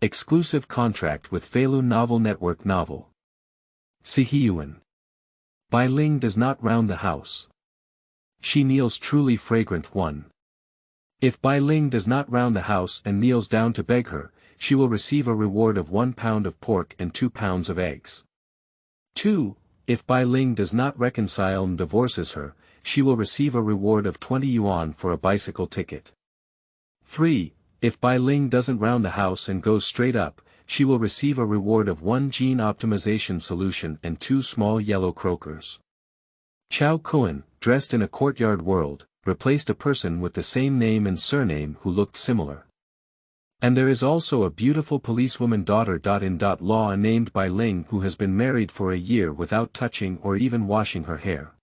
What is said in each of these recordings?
Exclusive contract with Feilu Novel Network Novel. Siheyuan. Bai Ling does not round the house. She kneels truly fragrant 1. If Bai Ling does not round the house and kneels down to beg her, she will receive a reward of 1 pound of pork and 2 pounds of eggs. 2. If Bai Ling does not reconcile and divorces her, she will receive a reward of 20 yuan for a bicycle ticket. 3. If Bai Ling doesn't round the house and goes straight up, she will receive a reward of 1 gene optimization solution and 2 small yellow croakers. Cao Kun, dressed in a courtyard world, replaced a person with the same name and surname who looked similar. And there is also a beautiful policewoman daughter.In.law named Bai Ling who has been married for a year without touching or even washing her hair.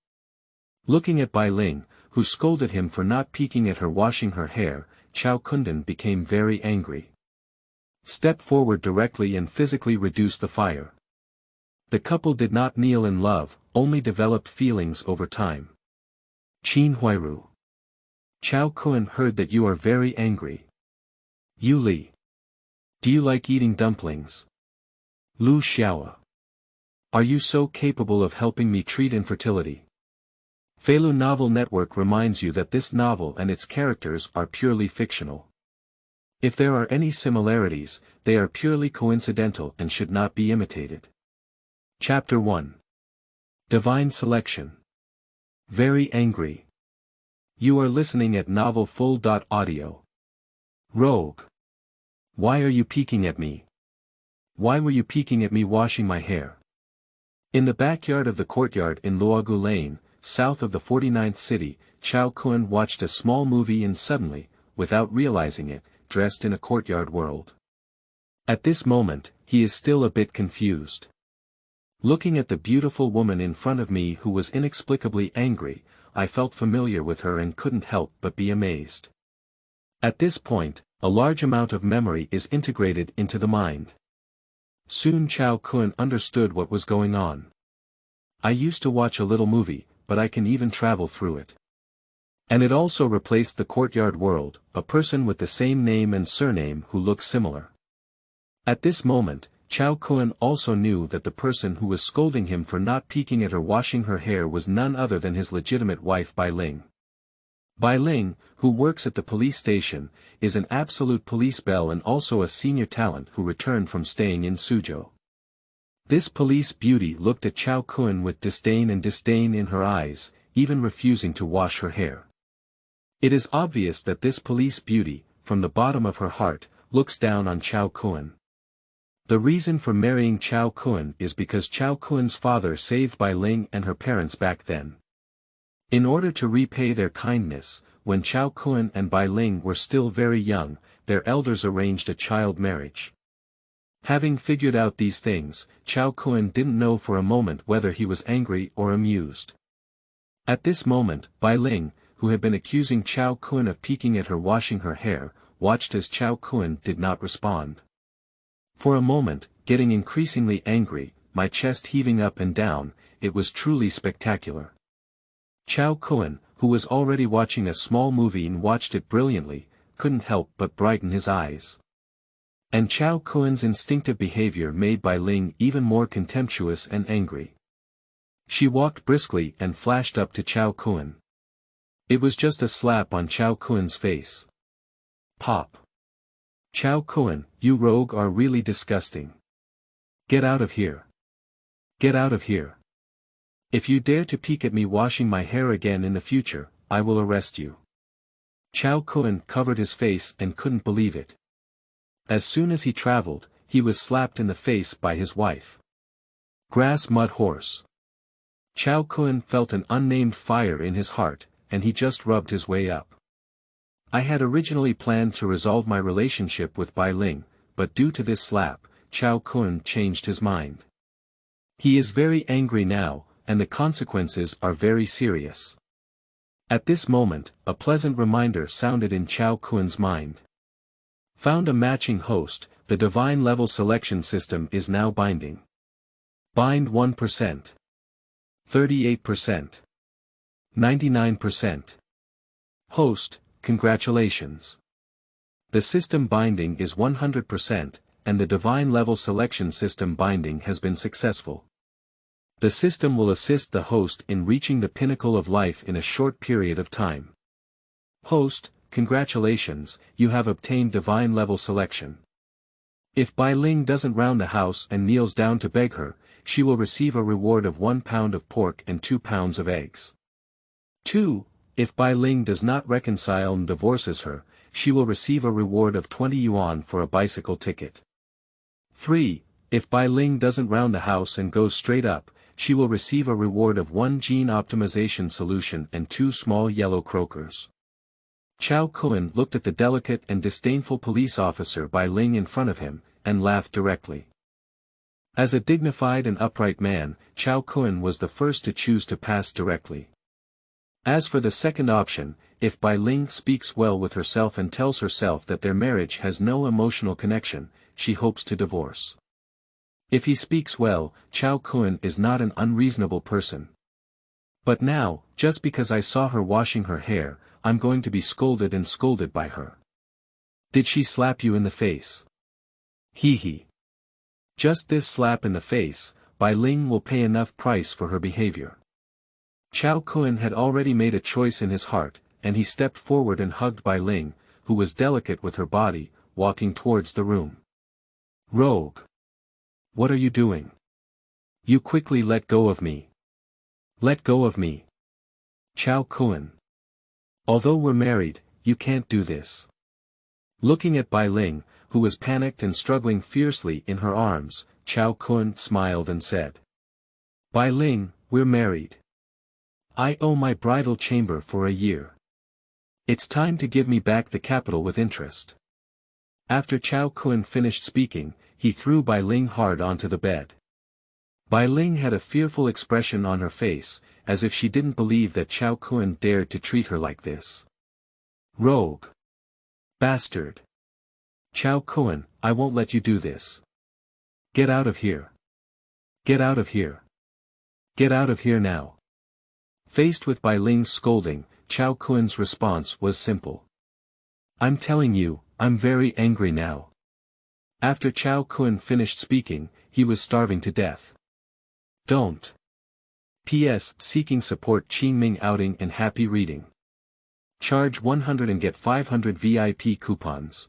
Looking at Bai Ling, who scolded him for not peeking at her washing her hair, Cao Kundun became very angry. Step forward directly and physically reduce the fire. The couple did not kneel in love, only developed feelings over time. Qin Huairu. Cao Kun heard that you are very angry. Yu Li. Do you like eating dumplings? Lu Xiaoe. Are you so capable of helping me treat infertility? Feilu Novel Network reminds you that this novel and its characters are purely fictional. If there are any similarities, they are purely coincidental and should not be imitated. Chapter 1. Divine Selection. Very angry. You are listening at novelfull.audio. Rogue. Why are you peeking at me? Why were you peeking at me washing my hair? In the backyard of the courtyard in Luogu Lane, south of the 49th city, Cao Kun watched a small movie and suddenly, without realizing it, dressed in a courtyard world. At this moment, he is still a bit confused. Looking at the beautiful woman in front of me who was inexplicably angry, I felt familiar with her and couldn't help but be amazed. At this point, a large amount of memory is integrated into the mind. Soon Cao Kun understood what was going on. I used to watch a little movie, but I can even travel through it. And it also replaced the courtyard world, a person with the same name and surname who looks similar. At this moment, Cao Kun also knew that the person who was scolding him for not peeking at her washing her hair was none other than his legitimate wife Bai Ling. Bai Ling, who works at the police station, is an absolute police belle and also a senior talent who returned from staying in Suzhou. This police beauty looked at Cao Kun with disdain in her eyes, even refusing to wash her hair. It is obvious that this police beauty, from the bottom of her heart, looks down on Cao Kun. The reason for marrying Cao Kun is because Cao Kun's father saved Bai Ling and her parents back then. In order to repay their kindness, when Cao Kun and Bai Ling were still very young, their elders arranged a child marriage. Having figured out these things, Cao Kun didn't know for a moment whether he was angry or amused. At this moment, Bai Ling, who had been accusing Cao Kun of peeking at her washing her hair, watched as Cao Kun did not respond. For a moment, getting increasingly angry, my chest heaving up and down, it was truly spectacular. Cao Kun, who was already watching a small movie and watched it brilliantly, couldn't help but brighten his eyes. And Cao Kun's instinctive behavior made Bai Ling even more contemptuous and angry. She walked briskly and flashed up to Cao Kun. It was just a slap on Cao Kun's face. Pop. Cao Kun, you rogue are really disgusting. Get out of here. Get out of here. If you dare to peek at me washing my hair again in the future, I will arrest you. Cao Kun covered his face and couldn't believe it. As soon as he traveled, he was slapped in the face by his wife. Grass mud horse. Cao Kun felt an unnamed fire in his heart, and he just rubbed his way up. I had originally planned to resolve my relationship with Bai Ling, but due to this slap, Cao Kun changed his mind. He is very angry now, and the consequences are very serious. At this moment, a pleasant reminder sounded in Cao Kun's mind. Found a matching host, the divine level selection system is now binding. Bind 1%. 38%. 99%. Host, congratulations. The system binding is 100%, and the divine level selection system binding has been successful. The system will assist the host in reaching the pinnacle of life in a short period of time. Host, congratulations, you have obtained divine level selection. If Bai Ling doesn't round the house and kneels down to beg her, she will receive a reward of 1 pound of pork and 2 pounds of eggs. 2. If Bai Ling does not reconcile and divorces her, she will receive a reward of 20 yuan for a bicycle ticket. 3. If Bai Ling doesn't round the house and goes straight up, she will receive a reward of 1 gene optimization solution and 2 small yellow croakers. Cao Kun looked at the delicate and disdainful police officer Bai Ling in front of him, and laughed directly. As a dignified and upright man, Cao Kun was the first to choose to pass directly. As for the second option, if Bai Ling speaks well with herself and tells herself that their marriage has no emotional connection, she hopes to divorce. If he speaks well, Cao Kun is not an unreasonable person. But now, just because I saw her washing her hair, I'm going to be scolded and scolded by her. Did she slap you in the face? Hee hee. Just this slap in the face, Bai Ling will pay enough price for her behavior. Cao Kun had already made a choice in his heart, and he stepped forward and hugged Bai Ling, who was delicate with her body, walking towards the room. Rogue! What are you doing? You quickly let go of me. Let go of me. Cao Kun. Although we're married, you can't do this. Looking at Bai Ling, who was panicked and struggling fiercely in her arms, Cao Kun smiled and said. Bai Ling, we're married. I owe my bridal chamber for a year. It's time to give me back the capital with interest. After Cao Kun finished speaking, he threw Bai Ling hard onto the bed. Bai Ling had a fearful expression on her face, as if she didn't believe that Cao Kun dared to treat her like this. Rogue! Bastard! Cao Kun, I won't let you do this. Get out of here. Get out of here. Get out of here now. Faced with Bai Ling's scolding, Cao Kun's response was simple. I'm telling you, I'm very angry now. After Cao Kun finished speaking, he was starving to death. Don't. P.S. Seeking support Qingming outing and happy reading. Charge 100 and get 500 VIP coupons.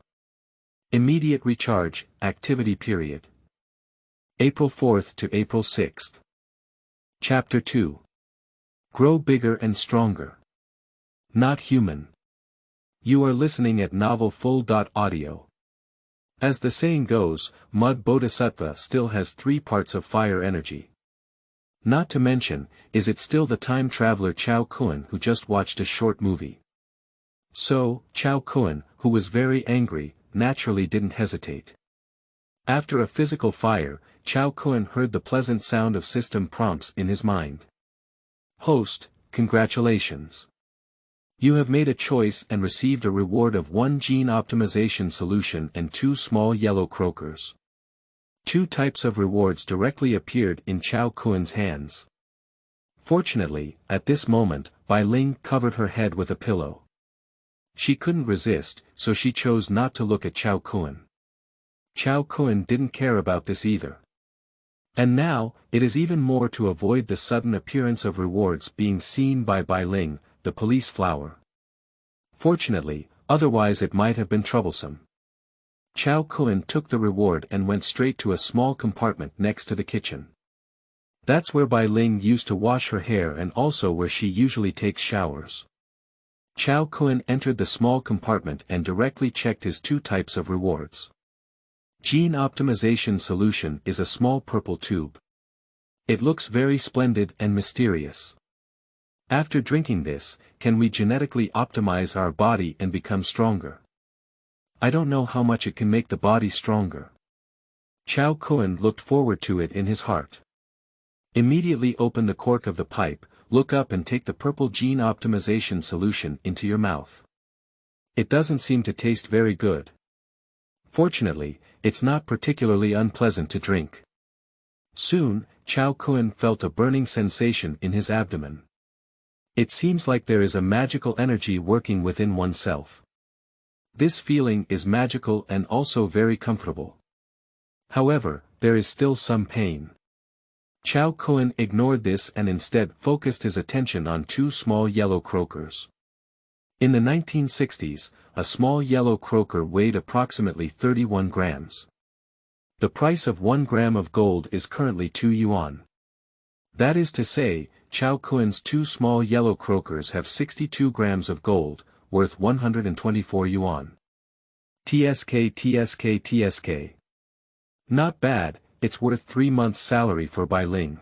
Immediate recharge, activity period. April 4th to April 6th. Chapter 2. Grow bigger and stronger. Not human. You are listening at Novel Full.audio. As the saying goes, Mud Bodhisattva still has 3 parts of fire energy. Not to mention, is it still the time traveler Cao Kun who just watched a short movie. So, Cao Kun, who was very angry, naturally didn't hesitate. After a physical fire, Cao Kun heard the pleasant sound of system prompts in his mind. Host, congratulations. You have made a choice and received a reward of 1 gene optimization solution and 2 small yellow croakers. 2 types of rewards directly appeared in Cao Kun's hands. Fortunately, at this moment, Bai Ling covered her head with a pillow. She couldn't resist, so she chose not to look at Cao Kun. Cao Kun didn't care about this either. And now, it is even more to avoid the sudden appearance of rewards being seen by Bai Ling, the police flower. Fortunately, otherwise it might have been troublesome. Cao Kun took the reward and went straight to a small compartment next to the kitchen. That's where Bai Ling used to wash her hair and also where she usually takes showers. Cao Kun entered the small compartment and directly checked his 2 types of rewards. Gene optimization solution is a small purple tube. It looks very splendid and mysterious. After drinking this, can we genetically optimize our body and become stronger? I don't know how much it can make the body stronger. Cao Kun looked forward to it in his heart. Immediately open the cork of the pipe, look up and take the purple gene optimization solution into your mouth. It doesn't seem to taste very good. Fortunately, it's not particularly unpleasant to drink. Soon, Cao Kun felt a burning sensation in his abdomen. It seems like there is a magical energy working within oneself. This feeling is magical and also very comfortable. However, there is still some pain. Cao Kun ignored this and instead focused his attention on two small yellow croakers. In the 1960s, a small yellow croaker weighed approximately 31 grams. The price of 1 gram of gold is currently 2 yuan. That is to say, Cao Kun's two small yellow croakers have 62 grams of gold, worth 124 yuan. TSK. Not bad, it's worth 3 months' salary for Bai Ling.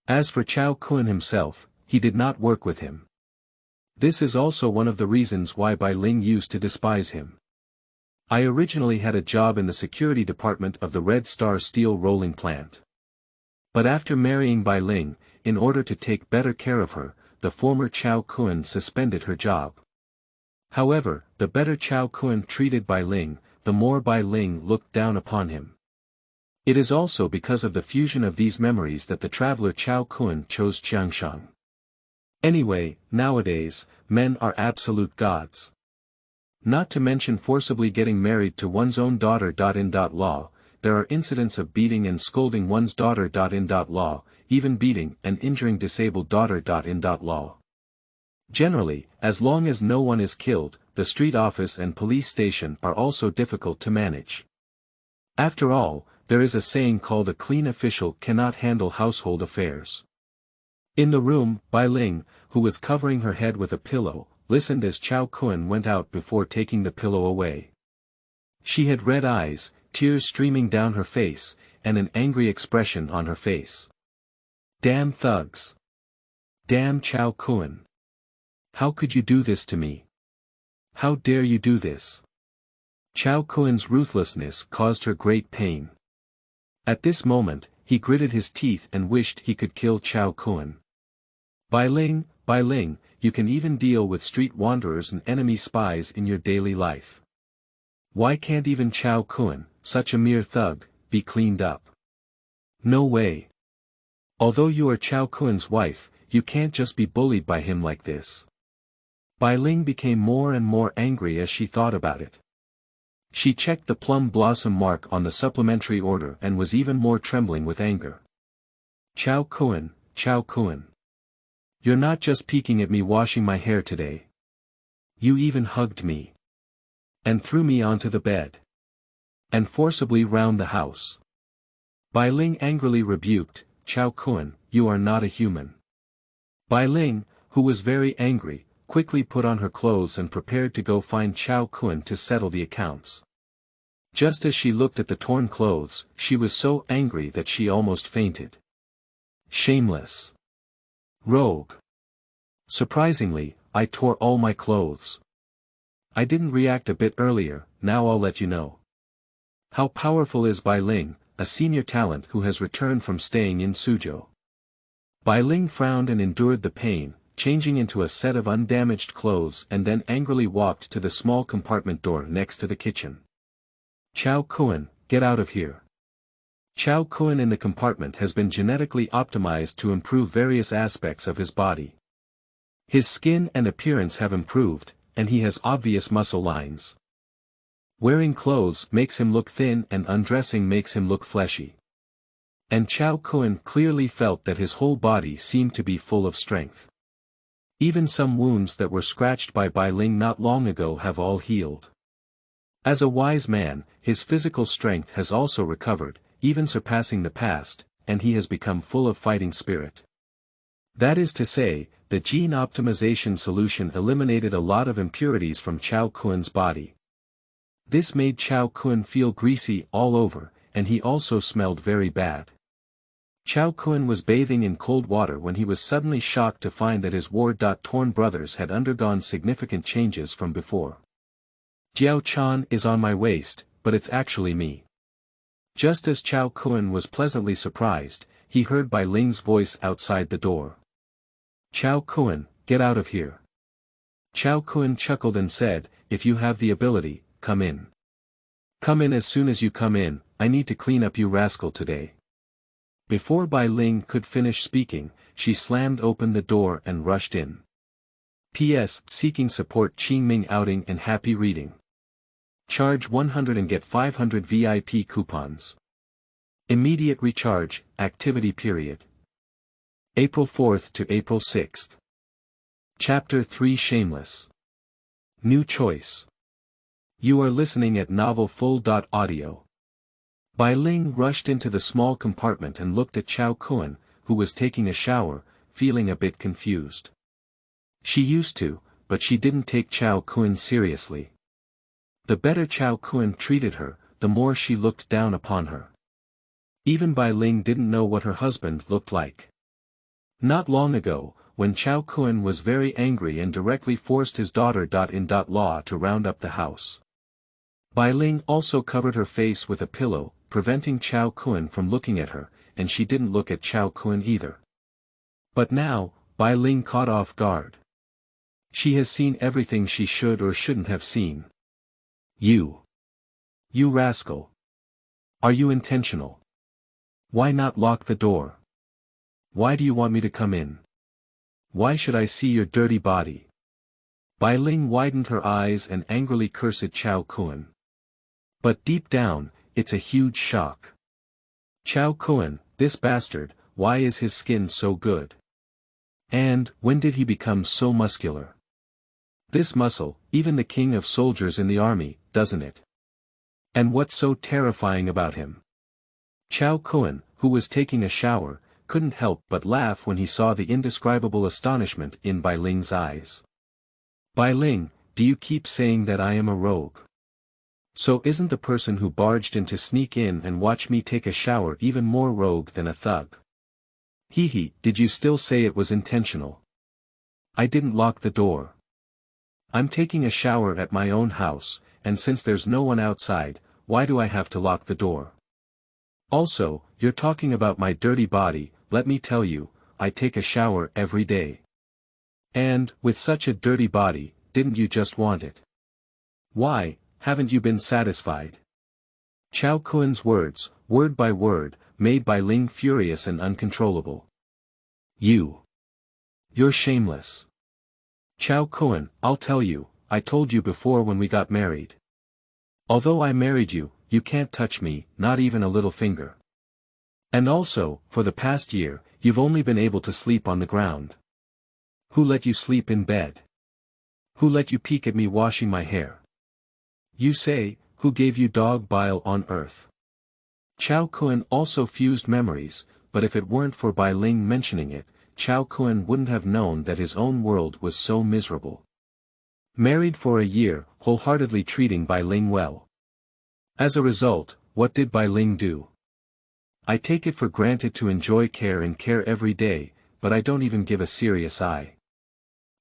As for Cao Kun himself, he did not work with him. This is also one of the reasons why Bai Ling used to despise him. I originally had a job in the security department of the Red Star steel rolling plant. But after marrying Bai Ling, in order to take better care of her, the former Cao Kun suspended her job. However, the better Cao Kun treated Bai Ling, the more Bai Ling looked down upon him. It is also because of the fusion of these memories that the traveler Cao Kun chose Qiangshan. Anyway, nowadays, men are absolute gods. Not to mention forcibly getting married to one's own daughter.In. Law, there are incidents of beating and scolding one's daughter.In. Law, even beating and injuring disabled daughter.In. Law. Generally, as long as no one is killed, the street office and police station are also difficult to manage. After all, there is a saying called a clean official cannot handle household affairs. In the room, Bai Ling, who was covering her head with a pillow, listened as Cao Kun went out before taking the pillow away. She had red eyes, tears streaming down her face, and an angry expression on her face. Damn thugs! Damn Cao Kun! How could you do this to me? How dare you do this? Cao Kun's ruthlessness caused her great pain. At this moment, he gritted his teeth and wished he could kill Cao Kun. Bai Ling, you can even deal with street wanderers and enemy spies in your daily life. Why can't even Cao Kun, such a mere thug, be cleaned up? No way. Although you are Cao Kun's wife, you can't just be bullied by him like this. Bai Ling became more and more angry as she thought about it. She checked the plum blossom mark on the supplementary order and was even more trembling with anger. Cao Kun. You're not just peeking at me washing my hair today. You even hugged me. And threw me onto the bed. And forcibly round the house. Bai Ling angrily rebuked, Cao Kun, you are not a human. Bai Ling, who was very angry, quickly put on her clothes and prepared to go find Cao Kun to settle the accounts. Just as she looked at the torn clothes, she was so angry that she almost fainted. Shameless. Rogue. Surprisingly, I tore all my clothes. I didn't react a bit earlier, now I'll let you know. How powerful is Bai Ling, a senior talent who has returned from staying in Suzhou. Bai Ling frowned and endured the pain, changing into a set of undamaged clothes and then angrily walked to the small compartment door next to the kitchen. Cao Kun, get out of here. Cao Kun in the compartment has been genetically optimized to improve various aspects of his body. His skin and appearance have improved, and he has obvious muscle lines. Wearing clothes makes him look thin and undressing makes him look fleshy. And Cao Kun clearly felt that his whole body seemed to be full of strength. Even some wounds that were scratched by Bai Ling not long ago have all healed. As a wise man, his physical strength has also recovered, even surpassing the past, and he has become full of fighting spirit. That is to say, the gene optimization solution eliminated a lot of impurities from Cao Kun's body. This made Cao Kun feel greasy all over, and he also smelled very bad. Cao Kun was bathing in cold water when he was suddenly shocked to find that his war-torn brothers had undergone significant changes from before. Jiao Chan is on my waist, but it's actually me. Just as Cao Kun was pleasantly surprised, he heard Bai Ling's voice outside the door. Cao Kun, get out of here. Cao Kun chuckled and said, if you have the ability, come in. Come in as soon as you come in, I need to clean up you rascal today. Before Bai Ling could finish speaking, she slammed open the door and rushed in. P.S. Seeking support Qingming outing and happy reading. Charge 100 and get 500 VIP coupons. Immediate recharge, activity period. April 4th to April 6th. Chapter 3 Shameless. New choice. You are listening at Novel Full.audio. Bai Ling rushed into the small compartment and looked at Cao Kun, who was taking a shower, feeling a bit confused. She used to, but she didn't take Cao Kun seriously. The better Cao Kun treated her, the more she looked down upon her. Even Bai Ling didn't know what her husband looked like. Not long ago, when Cao Kun was very angry and directly forced his daughter-in-law to round up the house. Bai Ling also covered her face with a pillow, preventing Cao Kun from looking at her, and she didn't look at Cao Kun either. But now, Bai Ling caught off guard. She has seen everything she should or shouldn't have seen. You rascal. Are you intentional? Why not lock the door? Why do you want me to come in? Why should I see your dirty body? Bai Ling widened her eyes and angrily cursed Cao Kun. But deep down, it's a huge shock. Cao Kun, this bastard, why is his skin so good? And, when did he become so muscular? This muscle, even the king of soldiers in the army, doesn't it? And what's so terrifying about him? Cao Kun, who was taking a shower, couldn't help but laugh when he saw the indescribable astonishment in Bai Ling's eyes. Bai Ling, do you keep saying that I am a rogue? So isn't the person who barged in to sneak in and watch me take a shower even more rogue than a thug? Hee, did you still say it was intentional? I didn't lock the door. I'm taking a shower at my own house, and since there's no one outside, why do I have to lock the door? Also, you're talking about my dirty body, let me tell you, I take a shower every day. And, with such a dirty body, didn't you just want it? Why, haven't you been satisfied? Cao Kun's words, word by word, made Bai Ling furious and uncontrollable. You're shameless. Cao Kun, I'll tell you, I told you before when we got married. Although I married you, you can't touch me, not even a little finger. And also, for the past year, you've only been able to sleep on the ground. Who let you sleep in bed? Who let you peek at me washing my hair? You say, who gave you dog bile on earth? Cao Kun also fused memories, but if it weren't for Bai Ling mentioning it, Cao Kun wouldn't have known that his own world was so miserable. Married for a year, wholeheartedly treating Bai Ling well. As a result, what did Bai Ling do? I take it for granted to enjoy care and care every day, but I don't even give a serious eye.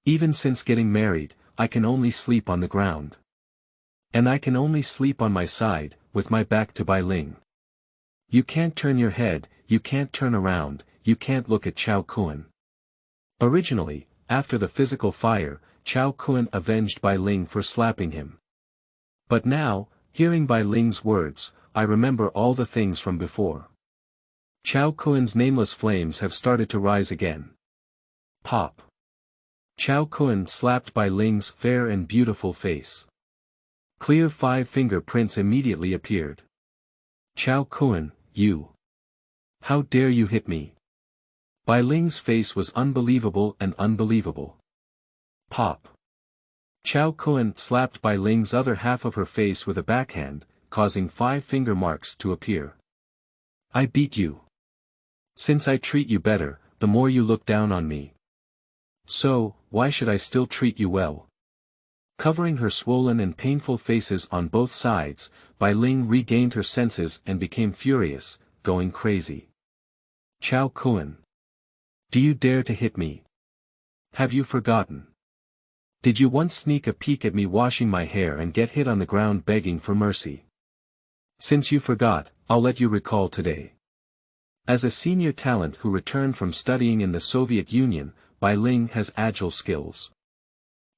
Even since getting married, I can only sleep on the ground. And I can only sleep on my side, with my back to Bai Ling. You can't turn your head, you can't turn around, you can't look at Cao Kun. Originally, after the physical fire, Cao Kun avenged Bai Ling for slapping him. But now, hearing Bai Ling's words, I remember all the things from before. Cao Kun's nameless flames have started to rise again. Pop. Cao Kun slapped Bai Ling's fair and beautiful face. Clear 5 fingerprints immediately appeared. Cao Kun, you. How dare you hit me? Bai Ling's face was unbelievable and unbelievable. Pop. Cao Kun slapped Bai Ling's other half of her face with a backhand, causing 5 finger marks to appear. I beat you. Since I treat you better, the more you look down on me. So, why should I still treat you well? Covering her swollen and painful faces on both sides, Bai Ling regained her senses and became furious, going crazy. Cao Kun. Do you dare to hit me? Have you forgotten? Did you once sneak a peek at me washing my hair and get hit on the ground begging for mercy? Since you forgot, I'll let you recall today. As a senior talent who returned from studying in the Soviet Union, Bai Ling has agile skills.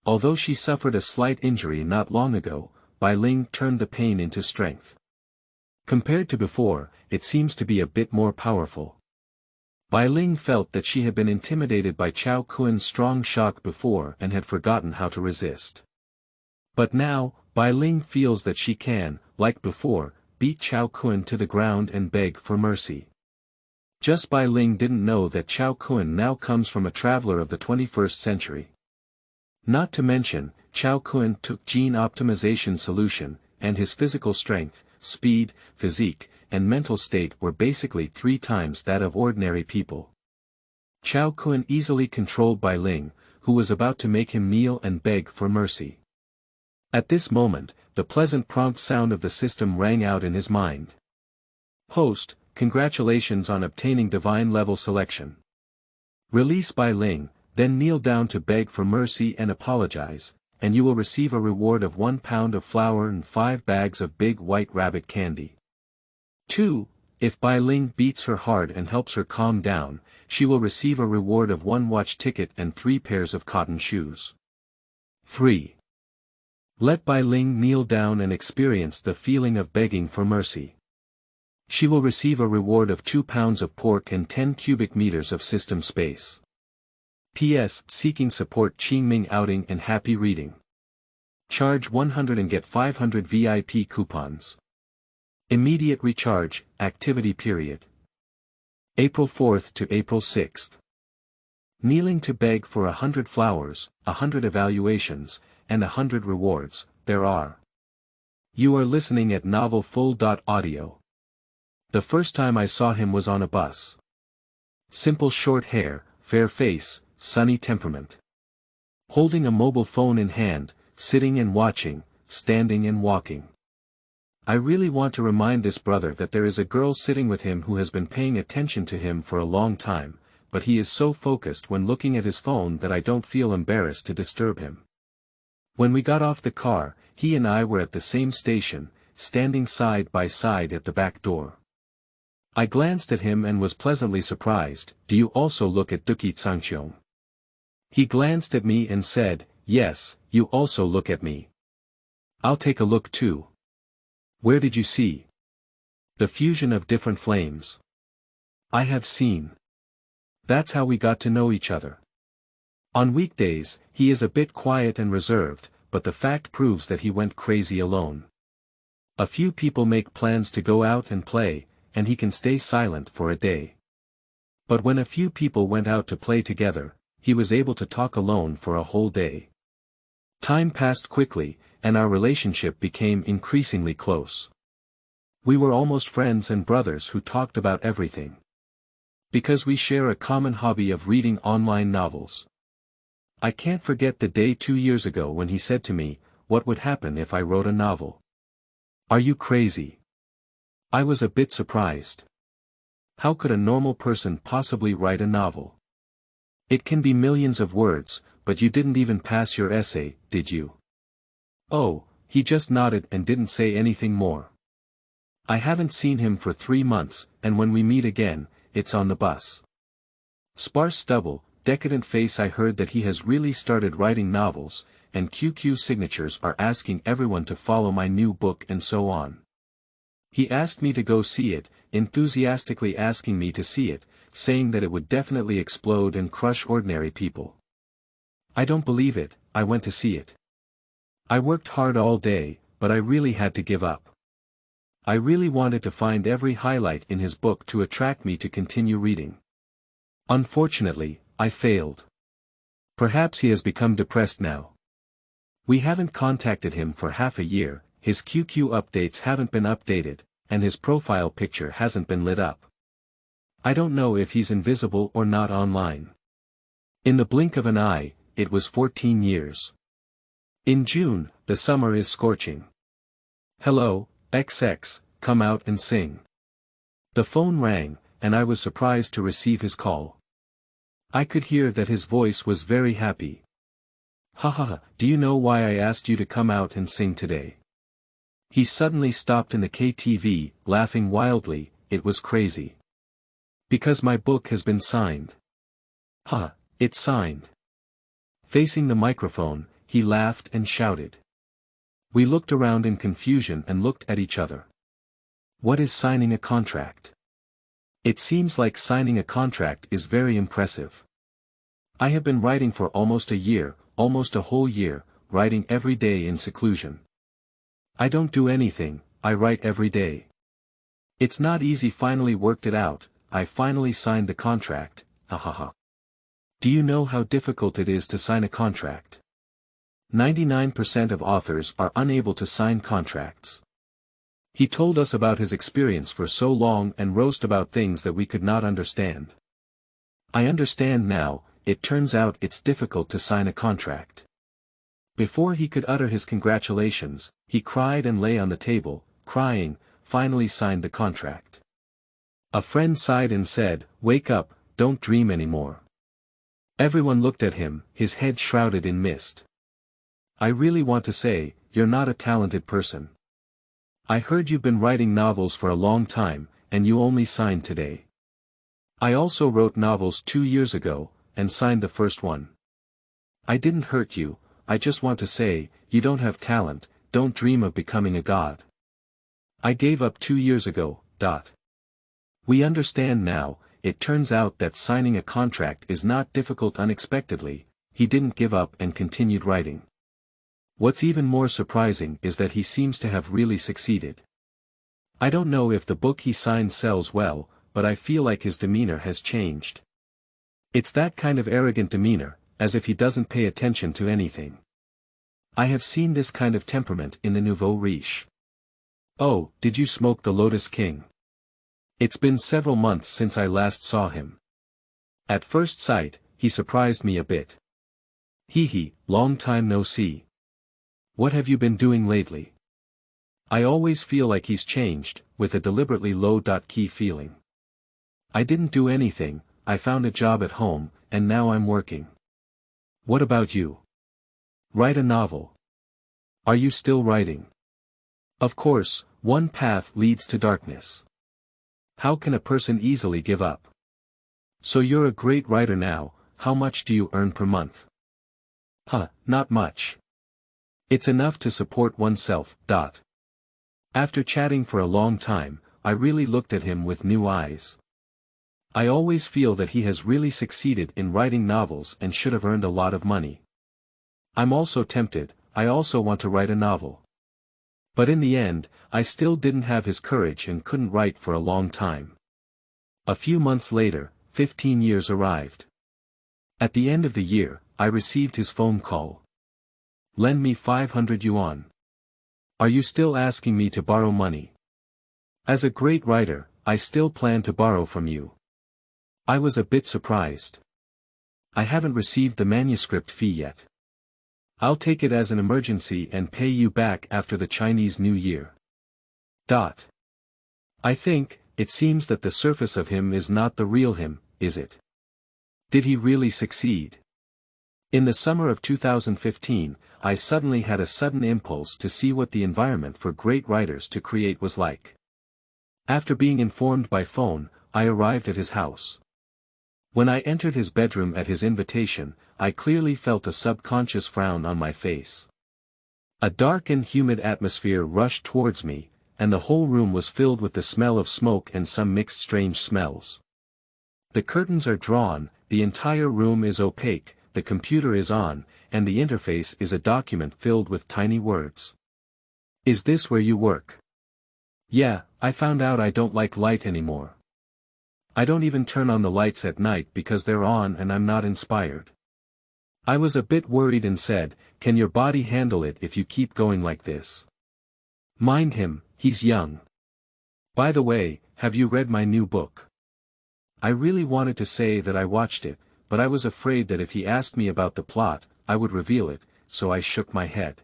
Although she suffered a slight injury not long ago, Bai Ling turned the pain into strength. Compared to before, it seems to be a bit more powerful. Bai Ling felt that she had been intimidated by Cao Kun's strong shock before and had forgotten how to resist. But now, Bai Ling feels that she can, like before, beat Cao Kun to the ground and beg for mercy. Just Bai Ling didn't know that Cao Kun now comes from a traveler of the 21st century. Not to mention, Cao Kun took gene optimization solution, and his physical strength, speed, physique, and mental state were basically 3 times that of ordinary people. Cao Kun easily controlled Bai Ling, who was about to make him kneel and beg for mercy. At this moment, the pleasant prompt sound of the system rang out in his mind. Host, congratulations on obtaining divine level selection. Release Bai Ling, then kneel down to beg for mercy and apologize, and you will receive a reward of 1 pound of flour and 5 bags of big white rabbit candy. 2. If Bai Ling beats her hard and helps her calm down, she will receive a reward of 1 watch ticket and 3 pairs of cotton shoes. 3. Let Bai Ling kneel down and experience the feeling of begging for mercy. She will receive a reward of 2 pounds of pork and 10 cubic meters of system space. P.S. Seeking support Qingming outing and happy reading. Charge 100 and get 500 VIP coupons. Immediate recharge, activity period. April 4th to April 6th. Kneeling to beg for 100 flowers, 100 evaluations, and 100 rewards, there are. You are listening at novelfull.audio. The first time I saw him was on a bus. Simple short hair, fair face, sunny temperament. Holding a mobile phone in hand, sitting and watching, standing and walking. I really want to remind this brother that there is a girl sitting with him who has been paying attention to him for a long time, but he is so focused when looking at his phone that I don't feel embarrassed to disturb him. When we got off the car, he and I were at the same station, standing side by side at the back door. I glanced at him and was pleasantly surprised. Do you also look at Duki Tsangqiong? He glanced at me and said, yes, you also look at me. I'll take a look too. Where did you see? The fusion of different flames. I have seen. That's how we got to know each other. On weekdays, he is a bit quiet and reserved, but the fact proves that he went crazy alone. A few people make plans to go out and play, and he can stay silent for a day. But when a few people went out to play together, he was able to talk alone for a whole day. Time passed quickly, and our relationship became increasingly close. We were almost friends and brothers who talked about everything. Because we share a common hobby of reading online novels. I can't forget the day 2 years ago when he said to me, what would happen if I wrote a novel? Are you crazy? I was a bit surprised. How could a normal person possibly write a novel? It can be millions of words, but you didn't even pass your essay, did you? Oh, he just nodded and didn't say anything more. I haven't seen him for 3 months, and when we meet again, it's on the bus. Sparse stubble, decadent face. I heard that he has really started writing novels, and QQ signatures are asking everyone to follow my new book and so on. He asked me to go see it, enthusiastically asking me to see it, saying that it would definitely explode and crush ordinary people. I don't believe it. I went to see it. I worked hard all day, but I really had to give up. I really wanted to find every highlight in his book to attract me to continue reading. Unfortunately, I failed. Perhaps he has become depressed now. We haven't contacted him for half a year, his QQ updates haven't been updated, and his profile picture hasn't been lit up. I don't know if he's invisible or not online. In the blink of an eye, it was 14 years. In June, the summer is scorching. Hello, XX, come out and sing. The phone rang, and I was surprised to receive his call. I could hear that his voice was very happy. Haha, do you know why I asked you to come out and sing today? He suddenly stopped in the KTV, laughing wildly. It was crazy. Because my book has been signed. Ha, it's signed. Facing the microphone, he laughed and shouted. We looked around in confusion and looked at each other. What is signing a contract? It seems like signing a contract is very impressive. I have been writing for almost a year, almost a whole year, writing every day in seclusion. I don't do anything, I write every day. It's not easy, finally worked it out, I finally signed the contract, hahaha. Do you know how difficult it is to sign a contract? 99% of authors are unable to sign contracts. He told us about his experience for so long and roast about things that we could not understand. I understand now, it turns out it's difficult to sign a contract. Before he could utter his congratulations, he cried and lay on the table, crying, finally signed the contract. A friend sighed and said, "Wake up, don't dream anymore." Everyone looked at him, his head shrouded in mist. I really want to say, you're not a talented person. I heard you've been writing novels for a long time, and you only signed today. I also wrote novels 2 years ago, and signed the first one. I didn't hurt you, I just want to say, you don't have talent, don't dream of becoming a god. I gave up 2 years ago. We understand now, it turns out that signing a contract is not difficult unexpectedly, he didn't give up and continued writing. What's even more surprising is that he seems to have really succeeded. I don't know if the book he signed sells well, but I feel like his demeanor has changed. It's that kind of arrogant demeanor, as if he doesn't pay attention to anything. I have seen this kind of temperament in the nouveau riche. Oh, did you smoke the Lotus King? It's been several months since I last saw him. At first sight, he surprised me a bit. Hee, long time no see. What have you been doing lately? I always feel like he's changed, with a deliberately low-key feeling. I didn't do anything, I found a job at home, and now I'm working. What about you? Write a novel. Are you still writing? Of course, one path leads to darkness. How can a person easily give up? So you're a great writer now, how much do you earn per month? Not much. It's enough to support oneself. After chatting for a long time, I really looked at him with new eyes. I always feel that he has really succeeded in writing novels and should have earned a lot of money. I'm also tempted, I also want to write a novel. But in the end, I still didn't have his courage and couldn't write for a long time. A few months later, 15 years arrived. At the end of the year, I received his phone call. Lend me 500 yuan. Are you still asking me to borrow money? As a great writer, I still plan to borrow from you. I was a bit surprised. I haven't received the manuscript fee yet. I'll take it as an emergency and pay you back after the Chinese New Year. I think, it seems that the surface of him is not the real him, is it? Did he really succeed? In the summer of 2015, I suddenly had a sudden impulse to see what the environment for great writers to create was like. After being informed by phone, I arrived at his house. When I entered his bedroom at his invitation, I clearly felt a subconscious frown on my face. A dark and humid atmosphere rushed towards me, and the whole room was filled with the smell of smoke and some mixed strange smells. The curtains are drawn, the entire room is opaque, the computer is on, and the interface is a document filled with tiny words. Is this where you work? Yeah, I found out I don't like light anymore. I don't even turn on the lights at night because they're on and I'm not inspired. I was a bit worried and said, can your body handle it if you keep going like this? Mind him, he's young. By the way, have you read my new book? I really wanted to say that I watched it, but I was afraid that if he asked me about the plot, I would reveal it, so I shook my head.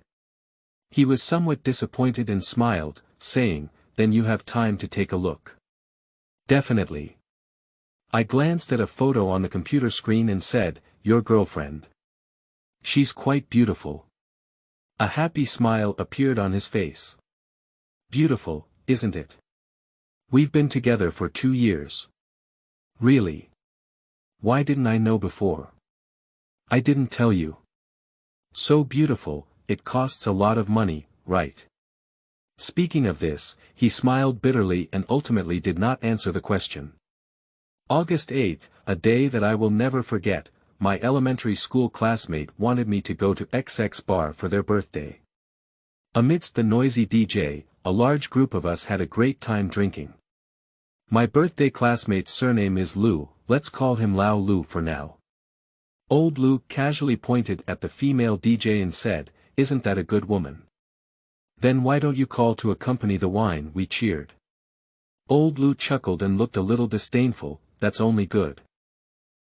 He was somewhat disappointed and smiled, saying, then you have time to take a look. Definitely. I glanced at a photo on the computer screen and said, your girlfriend. She's quite beautiful. A happy smile appeared on his face. Beautiful, isn't it? We've been together for 2 years. Really? Why didn't I know before? I didn't tell you. So beautiful, it costs a lot of money, right? Speaking of this, he smiled bitterly and ultimately did not answer the question. August 8th, a day that I will never forget, my elementary school classmate wanted me to go to XX bar for their birthday. Amidst the noisy DJ, a large group of us had a great time drinking. My birthday classmate's surname is Lu, let's call him Lao Lu for now. Old Lu casually pointed at the female DJ and said, "Isn't that a good woman? Then why don't you call to accompany the wine?" We cheered. Old Lu chuckled and looked a little disdainful, "That's only good.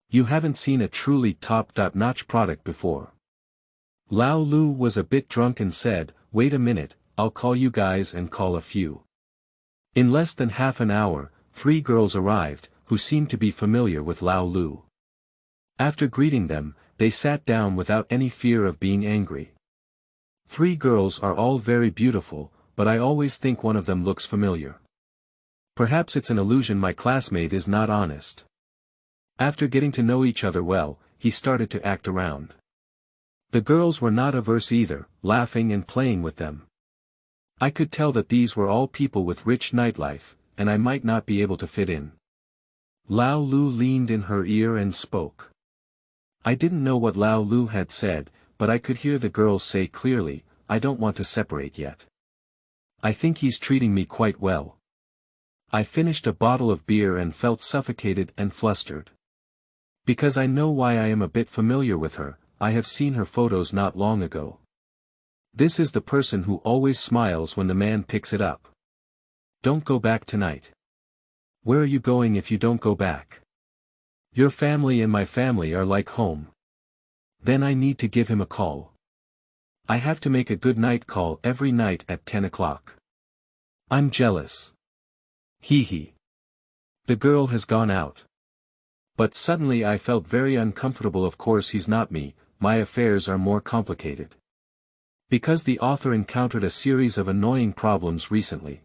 You haven't seen a truly top-notch product before." Lao Lu was a bit drunk and said, "Wait a minute, I'll call you guys and call a few." In less than half an hour, 3 girls arrived, who seemed to be familiar with Lao Lu. After greeting them, they sat down without any fear of being angry. 3 girls are all very beautiful, but I always think one of them looks familiar. Perhaps it's an illusion my classmate is not honest. After getting to know each other well, he started to act around. The girls were not averse either, laughing and playing with them. I could tell that these were all people with rich nightlife, and I might not be able to fit in. Lao Lu leaned in her ear and spoke. I didn't know what Lao Lu had said, but I could hear the girls say clearly, "I don't want to separate yet. I think he's treating me quite well." I finished a bottle of beer and felt suffocated and flustered. Because I know why I am a bit familiar with her, I have seen her photos not long ago. This is the person who always smiles when the man picks it up. "Don't go back tonight." "Where are you going if you don't go back?" "Your family and my family are like home." Then I need to give him a call. I have to make a good night call every night at 10 o'clock. I'm jealous. Hee hee. The girl has gone out. But suddenly I felt very uncomfortable. Of course he's not me, my affairs are more complicated. Because the author encountered a series of annoying problems recently.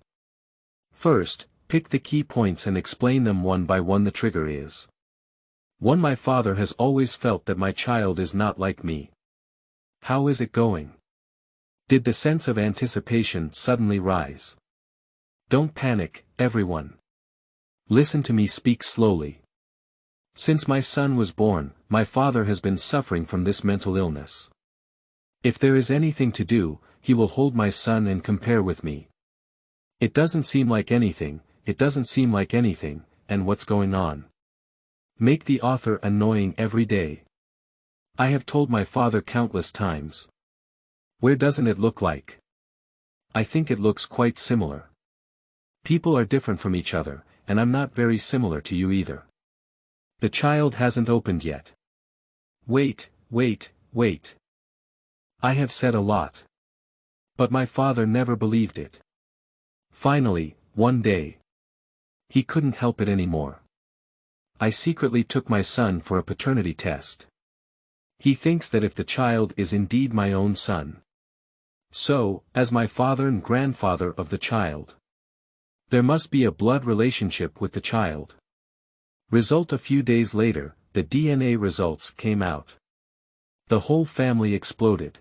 First, pick the key points and explain them one by one. The trigger is 1. My father has always felt that my child is not like me. How is it going? Did the sense of anticipation suddenly rise? Don't panic, everyone. Listen to me speak slowly. Since my son was born, my father has been suffering from this mental illness. If there is anything to do, he will hold my son and compare with me. It doesn't seem like anything, and what's going on? Make the author annoying every day. I have told my father countless times. Where doesn't it look like? I think it looks quite similar. People are different from each other, and I'm not very similar to you either. The child hasn't opened yet. Wait. I have said a lot. But my father never believed it. Finally, one day. He couldn't help it anymore. I secretly took my son for a paternity test. He thinks that if the child is indeed my own son. So, as my father and grandfather of the child. There must be a blood relationship with the child. Result: a few days later, the DNA results came out. The whole family exploded.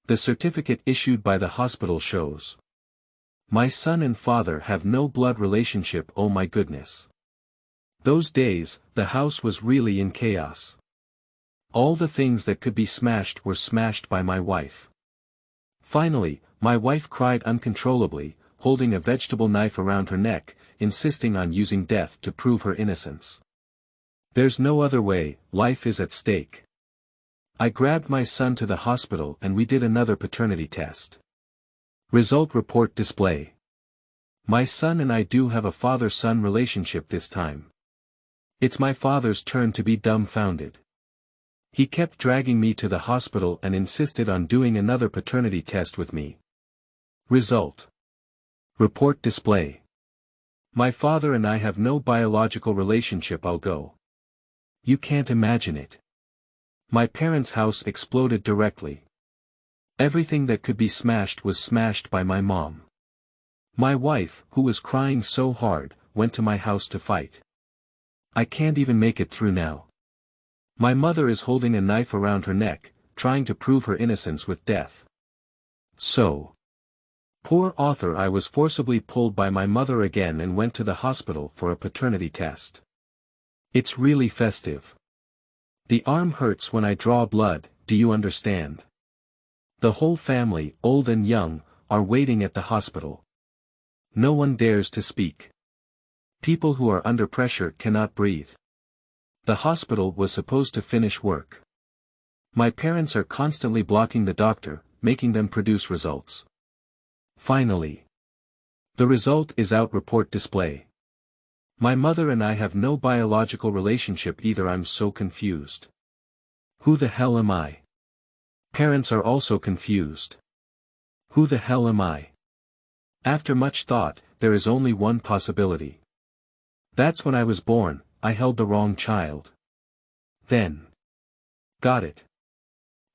The certificate issued by the hospital shows. My son and father have no blood relationship. Oh my goodness. Those days, the house was really in chaos. All the things that could be smashed were smashed by my wife. Finally, my wife cried uncontrollably, holding a vegetable knife around her neck, insisting on using death to prove her innocence. There's no other way, life is at stake. I grabbed my son to the hospital and we did another paternity test. Result report display. My son and I do have a father-son relationship this time. It's my father's turn to be dumbfounded. He kept dragging me to the hospital and insisted on doing another paternity test with me. Result report display. My father and I have no biological relationship. I'll go. You can't imagine it. My parents' house exploded directly. Everything that could be smashed was smashed by my mom. My wife, who was crying so hard, went to my house to fight. I can't even make it through now. My mother is holding a knife around her neck, trying to prove her innocence with death. So. Poor author, I was forcibly pulled by my mother again and went to the hospital for a paternity test. It's really festive. The arm hurts when I draw blood, do you understand? The whole family, old and young, are waiting at the hospital. No one dares to speak. People who are under pressure cannot breathe. The hospital was supposed to finish work. My parents are constantly blocking the doctor, making them produce results. Finally. The result is out. Report display. My mother and I have no biological relationship either. I'm so confused. Who the hell am I? Parents are also confused. Who the hell am I? After much thought, there is only one possibility. That's when I was born, I held the wrong child. Then. Got it.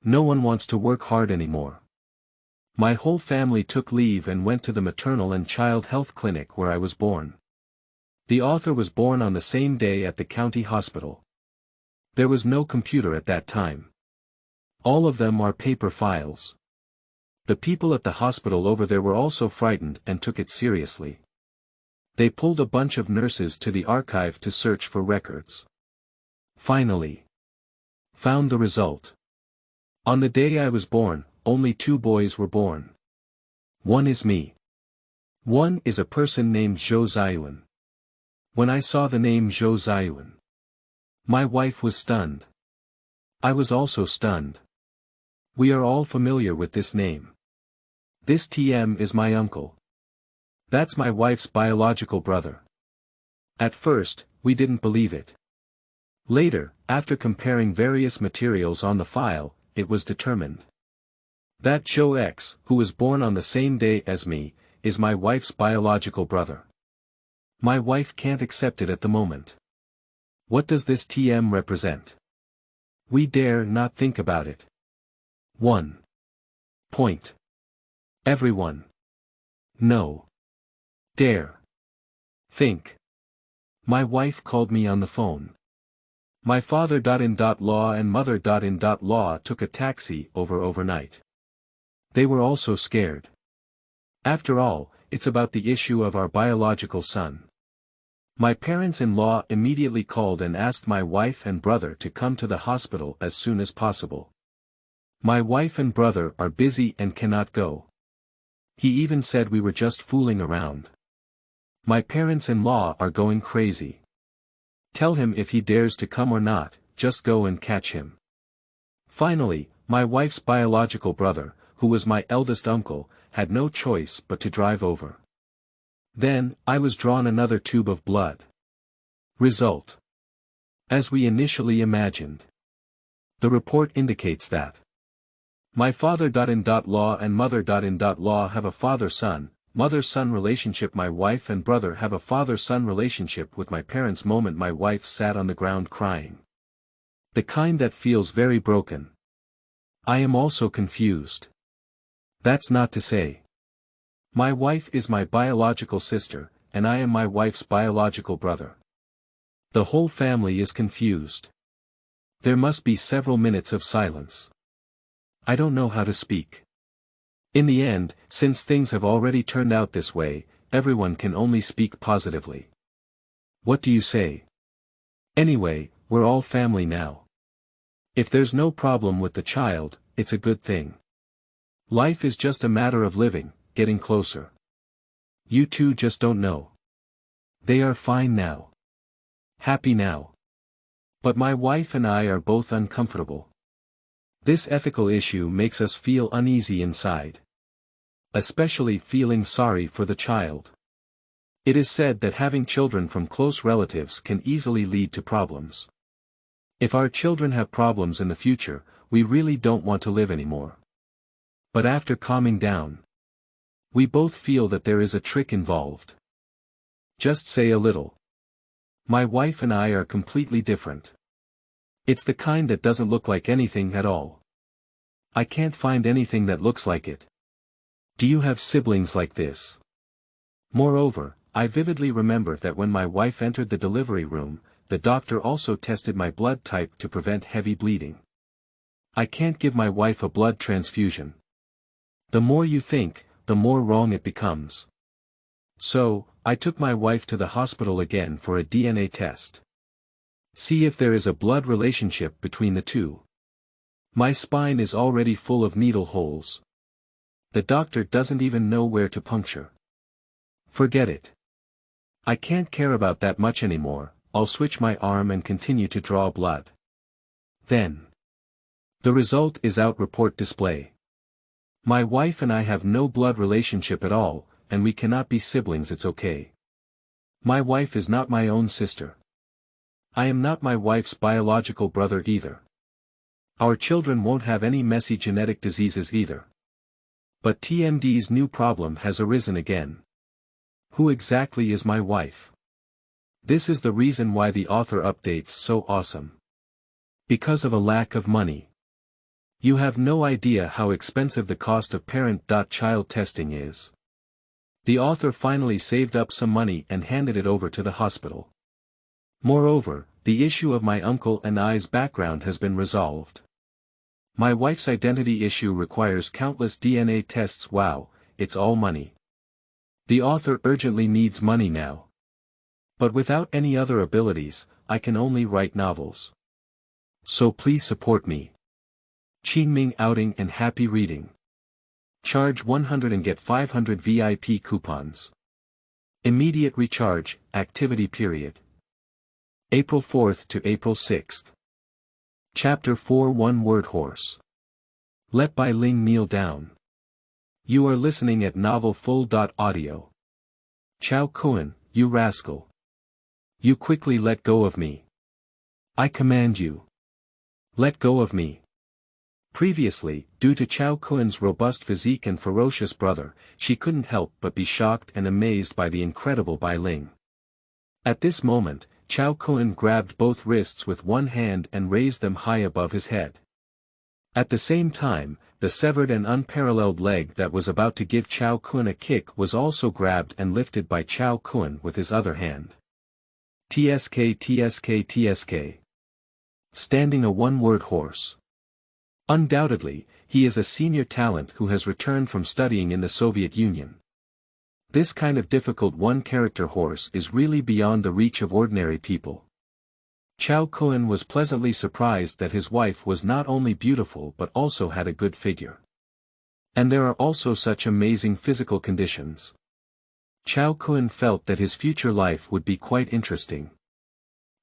No one wants to work hard anymore. My whole family took leave and went to the maternal and child health clinic where I was born. The author was born on the same day at the county hospital. There was no computer at that time. All of them are paper files. The people at the hospital over there were also frightened and took it seriously. They pulled a bunch of nurses to the archive to search for records. Finally. Found the result. On the day I was born, only 2 boys were born. One is me. One is a person named Zhou Ziyuan. When I saw the name Zhou Ziyuan, my wife was stunned. I was also stunned. We are all familiar with this name. This TM is my uncle. That's my wife's biological brother. At first, we didn't believe it. Later, after comparing various materials on the file, it was determined that Zhou X, who was born on the same day as me, is my wife's biological brother. My wife can't accept it at the moment. What does this TM represent? We dare not think about it. 1. Point. Everyone. No. Dare. Think. My wife called me on the phone. My father.in.law and mother.in.law took a taxi overnight. They were also scared. After all, it's about the issue of our biological son. My parents-in-law immediately called and asked my wife and brother to come to the hospital as soon as possible. My wife and brother are busy and cannot go. He even said we were just fooling around. My parents-in-law are going crazy. Tell him if he dares to come or not, just go and catch him. Finally, my wife's biological brother, who was my eldest uncle, had no choice but to drive over. Then, I was drawn another tube of blood. Result. As we initially imagined. The report indicates that my father.in.law and mother.in.law have a father-son, mother-son relationship. My wife and brother have a father-son relationship with my parents. Moment my wife sat on the ground crying. The kind that feels very broken. I am also confused. That's not to say. My wife is my biological sister, and I am my wife's biological brother. The whole family is confused. There must be several minutes of silence. I don't know how to speak. In the end, since things have already turned out this way, everyone can only speak positively. What do you say? Anyway, we're all family now. If there's no problem with the child, it's a good thing. Life is just a matter of living, getting closer. You two just don't know. They are fine now. Happy now. But my wife and I are both uncomfortable. This ethical issue makes us feel uneasy inside. Especially feeling sorry for the child. It is said that having children from close relatives can easily lead to problems. If our children have problems in the future, we really don't want to live anymore. But after calming down, we both feel that there is a trick involved. Just say a little. My wife and I are completely different. It's the kind that doesn't look like anything at all. I can't find anything that looks like it. Do you have siblings like this? Moreover, I vividly remember that when my wife entered the delivery room, the doctor also tested my blood type to prevent heavy bleeding. I can't give my wife a blood transfusion. The more you think, the more wrong it becomes. So, I took my wife to the hospital again for a DNA test. See if there is a blood relationship between the two. My spine is already full of needle holes. The doctor doesn't even know where to puncture. Forget it. I can't care about that much anymore, I'll switch my arm and continue to draw blood. Then. The result is out report display. My wife and I have no blood relationship at all, and we cannot be siblings, it's okay. My wife is not my own sister. I am not my wife's biological brother either. Our children won't have any messy genetic diseases either. But TMD's new problem has arisen again. Who exactly is my wife? This is the reason why the author updates so awesome. Because of a lack of money. You have no idea how expensive the cost of parent-child testing is. The author finally saved up some money and handed it over to the hospital. Moreover, the issue of my uncle and I's background has been resolved. My wife's identity issue requires countless DNA tests. Wow, it's all money. The author urgently needs money now. But without any other abilities, I can only write novels. So please support me. Qingming outing and happy reading. Charge 100 and get 500 VIP coupons. Immediate recharge, activity period. April 4th to April 6th. Chapter 4 One Word Horse. Let Bai Ling kneel down. You are listening at Novel Full.audio. Cao Kun, you rascal. You quickly let go of me. I command you. Let go of me. Previously, due to Cao Kun's robust physique and ferocious brother, she couldn't help but be shocked and amazed by the incredible Bai Ling. At this moment, Cao Kun grabbed both wrists with one hand and raised them high above his head. At the same time, the severed and unparalleled leg that was about to give Cao Kun a kick was also grabbed and lifted by Cao Kun with his other hand. TSK. Standing a one-word horse. Undoubtedly, he is a senior talent who has returned from studying in the Soviet Union. This kind of difficult one-character horse is really beyond the reach of ordinary people. Cao Kun was pleasantly surprised that his wife was not only beautiful but also had a good figure. And there are also such amazing physical conditions. Cao Kun felt that his future life would be quite interesting.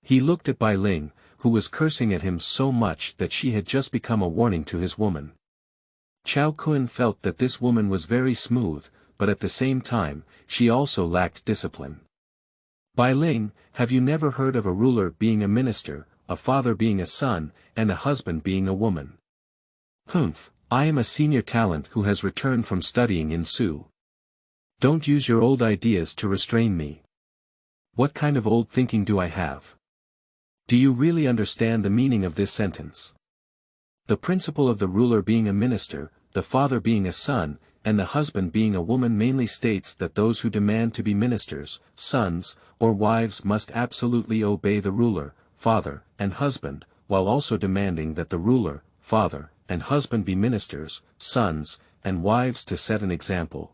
He looked at Bai Ling, who was cursing at him so much that she had just become a warning to his woman. Cao Kun felt that this woman was very smooth, but at the same time, she also lacked discipline. Bai Ling, have you never heard of a ruler being a minister, a father being a son, and a husband being a woman? Humph, I am a senior talent who has returned from studying in Su. Don't use your old ideas to restrain me. What kind of old thinking do I have? Do you really understand the meaning of this sentence? The principle of the ruler being a minister, the father being a son, and the husband being a woman mainly states that those who demand to be ministers, sons, or wives must absolutely obey the ruler, father, and husband, while also demanding that the ruler, father, and husband be ministers, sons, and wives to set an example.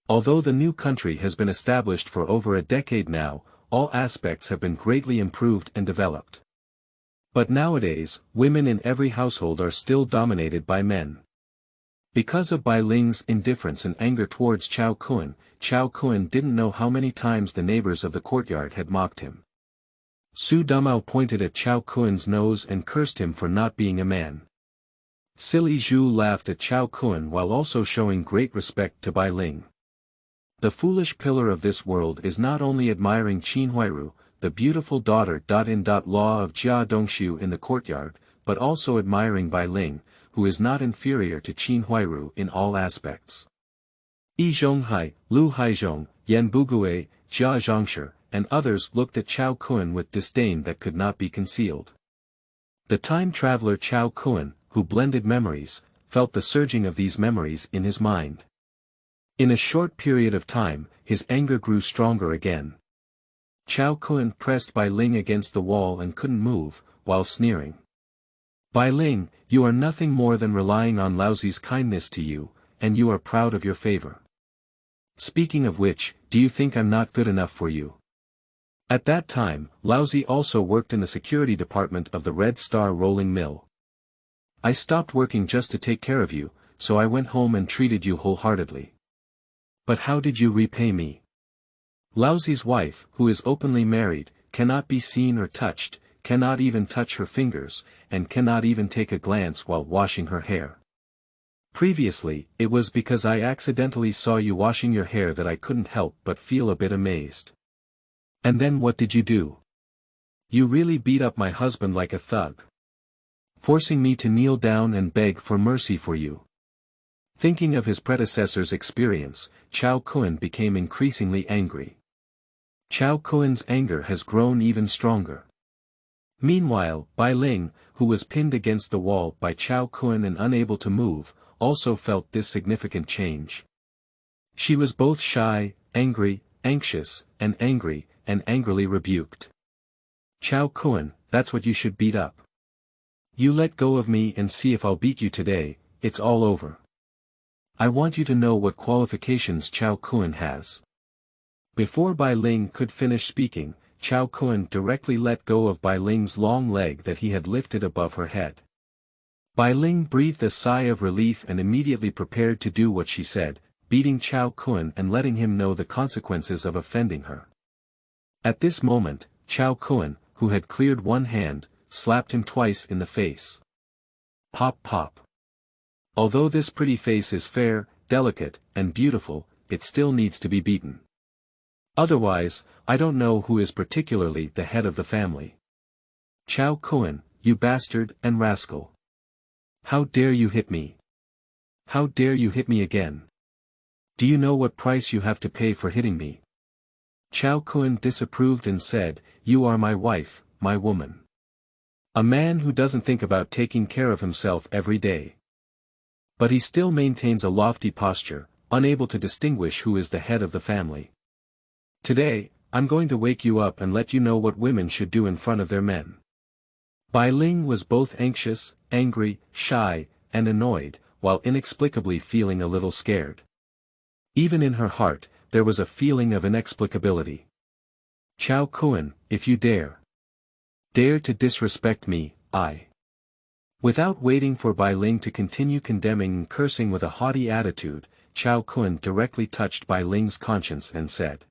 Although the new country has been established for over a decade now, all aspects have been greatly improved and developed. But nowadays, women in every household are still dominated by men. Because of Bai Ling's indifference and anger towards Cao Kun didn't know how many times the neighbors of the courtyard had mocked him. Xu Damao pointed at Cao Kun's nose and cursed him for not being a man. Silly Zhu laughed at Cao Kun while also showing great respect to Bai Ling. The foolish pillar of this world is not only admiring Qin Huairu, the beautiful daughter.In.law of Jia Dongshu in the courtyard, but also admiring Bai Ling, who is not inferior to Qin Huairu in all aspects. Yi Zhonghai, Lu Haizhong, Yan Bugue, Jia Zhongshi, and others looked at Cao Kun with disdain that could not be concealed. The time traveler Cao Kun, who blended memories, felt the surging of these memories in his mind. In a short period of time, his anger grew stronger again. Cao Kun pressed Bai Ling against the wall and couldn't move, while sneering. Bai Ling, you are nothing more than relying on Laozi's kindness to you, and you are proud of your favor. Speaking of which, do you think I'm not good enough for you? At that time, Laozi also worked in the security department of the Red Star Rolling Mill. I stopped working just to take care of you, so I went home and treated you wholeheartedly. But how did you repay me? Laozi's wife, who is openly married, cannot be seen or touched, cannot even touch her fingers, and cannot even take a glance while washing her hair. Previously, it was because I accidentally saw you washing your hair that I couldn't help but feel a bit amazed. And then what did you do? You really beat up my husband like a thug, forcing me to kneel down and beg for mercy for you. Thinking of his predecessor's experience, Cao Kun became increasingly angry. Cao Kun's anger has grown even stronger. Meanwhile, Bai Ling, who was pinned against the wall by Cao Kun and unable to move, also felt this significant change. She was both shy, angry, anxious, and angrily rebuked. Cao Kun, that's what you should beat up. You let go of me and see if I'll beat you today, it's all over. I want you to know what qualifications Cao Kun has. Before Bai Ling could finish speaking, Cao Kun directly let go of Bai Ling's long leg that he had lifted above her head. Bai Ling breathed a sigh of relief and immediately prepared to do what she said, beating Cao Kun and letting him know the consequences of offending her. At this moment, Cao Kun, who had cleared one hand, slapped him twice in the face. Pop pop. Although this pretty face is fair, delicate, and beautiful, it still needs to be beaten. Otherwise, I don't know who is particularly the head of the family. Cao Kun, you bastard and rascal. How dare you hit me? How dare you hit me again? Do you know what price you have to pay for hitting me? Cao Kun disapproved and said, you are my wife, my woman. A man who doesn't think about taking care of himself every day. But he still maintains a lofty posture, unable to distinguish who is the head of the family. Today, I'm going to wake you up and let you know what women should do in front of their men. Bai Ling was both anxious, angry, shy, and annoyed, while inexplicably feeling a little scared. Even in her heart, there was a feeling of inexplicability. Cao Kun, if you dare to disrespect me, I. Without waiting for Bai Ling to continue condemning and cursing with a haughty attitude, Cao Kun directly touched Bai Ling's conscience and said,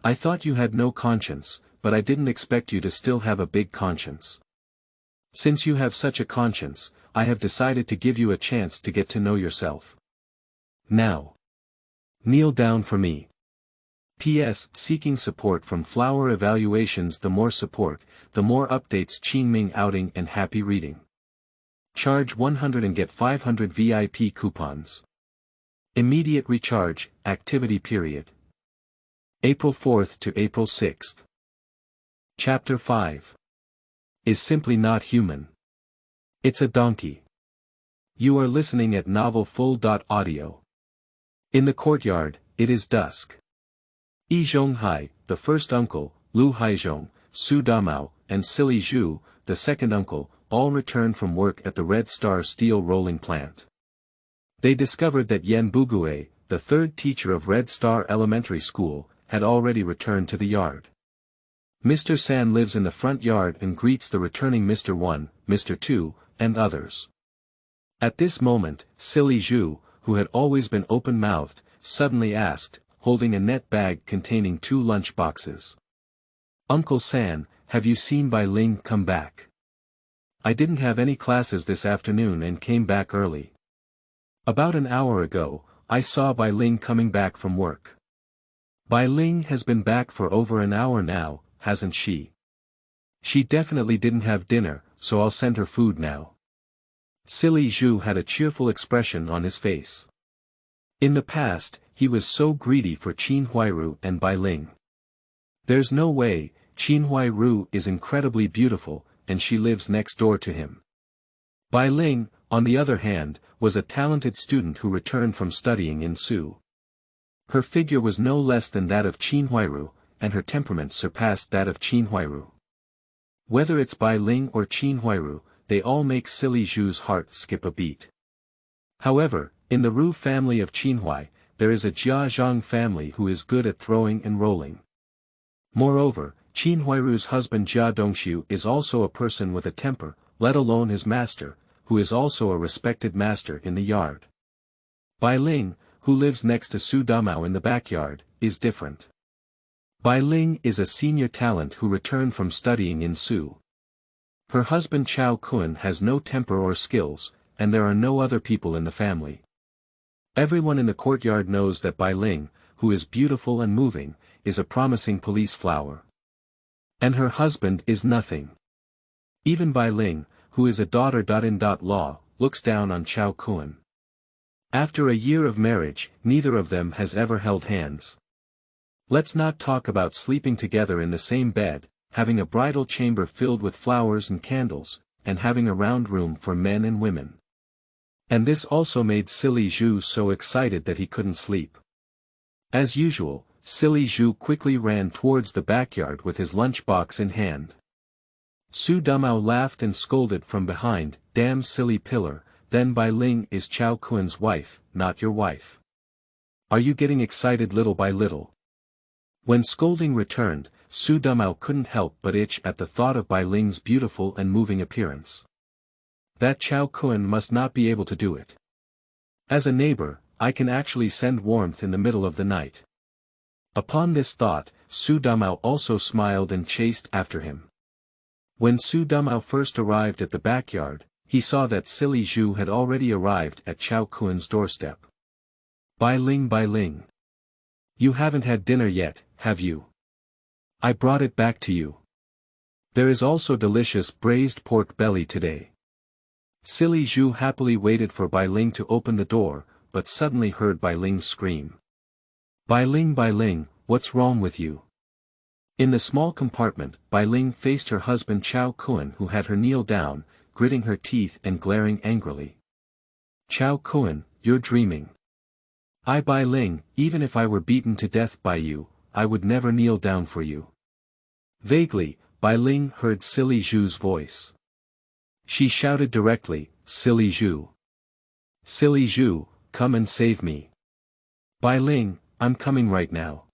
I thought you had no conscience, but I didn't expect you to still have a big conscience. Since you have such a conscience, I have decided to give you a chance to get to know yourself. Now, kneel down for me. P.S. Seeking support from Flower Evaluations. The more support, the more updates. Qingming outing and happy reading. Charge 100 and get 500 VIP coupons. Immediate recharge, activity period. April 4th to April 6th. Chapter 5. Is simply not human. It's a donkey. You are listening at novelfull.audio. In the courtyard, it is dusk. Yi Zhonghai, the first uncle, Lu Haizhong, Xu Damao, and Silly Zhu, the second uncle, all returned from work at the Red Star steel rolling plant. They discovered that Yan Bugue, the third teacher of Red Star Elementary School, had already returned to the yard. Mr. San lives in the front yard and greets the returning Mr. 1, Mr. 2, and others. At this moment, Silly Zhu, who had always been open-mouthed, suddenly asked, holding a net bag containing 2 lunch boxes. Uncle San, have you seen Bai Ling come back? I didn't have any classes this afternoon and came back early. About an hour ago, I saw Bai Ling coming back from work. Bai Ling has been back for over an hour now, hasn't she? She definitely didn't have dinner, so I'll send her food now. Silly Zhu had a cheerful expression on his face. In the past, he was so greedy for Qin Huairu and Bai Ling. There's no way. Qin Huairu is incredibly beautiful, and she lives next door to him. Bai Ling, on the other hand, was a talented student who returned from studying in Su. Her figure was no less than that of Qin Huairu, and her temperament surpassed that of Qin Huairu. Whether it's Bai Ling or Qin Huairu, they all make Silly Zhu's heart skip a beat. However, in the Ru family of Qinhuai, there is a Jia Zhang family who is good at throwing and rolling. Moreover, Qin Huairu's husband Jia Dongxiu is also a person with a temper, let alone his master, who is also a respected master in the yard. Bai Ling, who lives next to Xu Damao in the backyard, is different. Bai Ling is a senior talent who returned from studying in Su. Her husband Cao Kun has no temper or skills, and there are no other people in the family. Everyone in the courtyard knows that Bai Ling, who is beautiful and moving, is a promising police flower. And her husband is nothing. Even Bai Ling, who is a daughter.In.law, looks down on Cao Kun. After a year of marriage, neither of them has ever held hands. Let's not talk about sleeping together in the same bed, having a bridal chamber filled with flowers and candles, and having a round room for men and women. And this also made silly Xu so excited that he couldn't sleep. As usual, silly Xu quickly ran towards the backyard with his lunchbox in hand. Xu Damao laughed and scolded from behind, "Damn silly pillar, then Bai Ling is Cao Kun's wife, not your wife. Are you getting excited little by little?" When scolding returned, Xu Damao couldn't help but itch at the thought of Bai Ling's beautiful and moving appearance. That Cao Kun must not be able to do it. As a neighbor, I can actually send warmth in the middle of the night. Upon this thought, Xu Damao also smiled and chased after him. When Xu Damao first arrived at the backyard, he saw that silly Xu had already arrived at Cao Kun's doorstep. Bai Ling. You haven't had dinner yet, have you? I brought it back to you. There is also delicious braised pork belly today. Silly Xu happily waited for Bai Ling to open the door, but suddenly heard Bai Ling scream. Bai Ling, what's wrong with you? In the small compartment, Bai Ling faced her husband Cao Kun, who had her kneel down, gritting her teeth and glaring angrily. Cao Kun, you're dreaming. I Bai Ling, even if I were beaten to death by you, I would never kneel down for you. Vaguely, Bai Ling heard silly Xu's voice. She shouted directly, "Silly Xu! Silly Xu, come and save me." Bai Ling, I'm coming right now.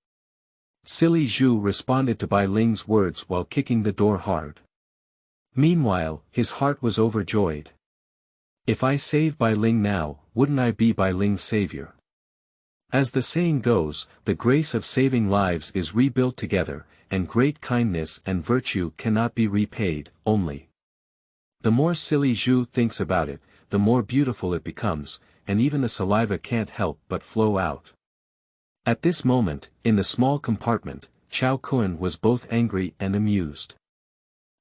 Silly Xu responded to Bai Ling's words while kicking the door hard. Meanwhile, his heart was overjoyed. If I save Bai Ling now, wouldn't I be Bai Ling's savior? As the saying goes, the grace of saving lives is rebuilt together, and great kindness and virtue cannot be repaid, only. The more silly Xu thinks about it, the more beautiful it becomes, and even the saliva can't help but flow out. At this moment, in the small compartment, Cao Kun was both angry and amused.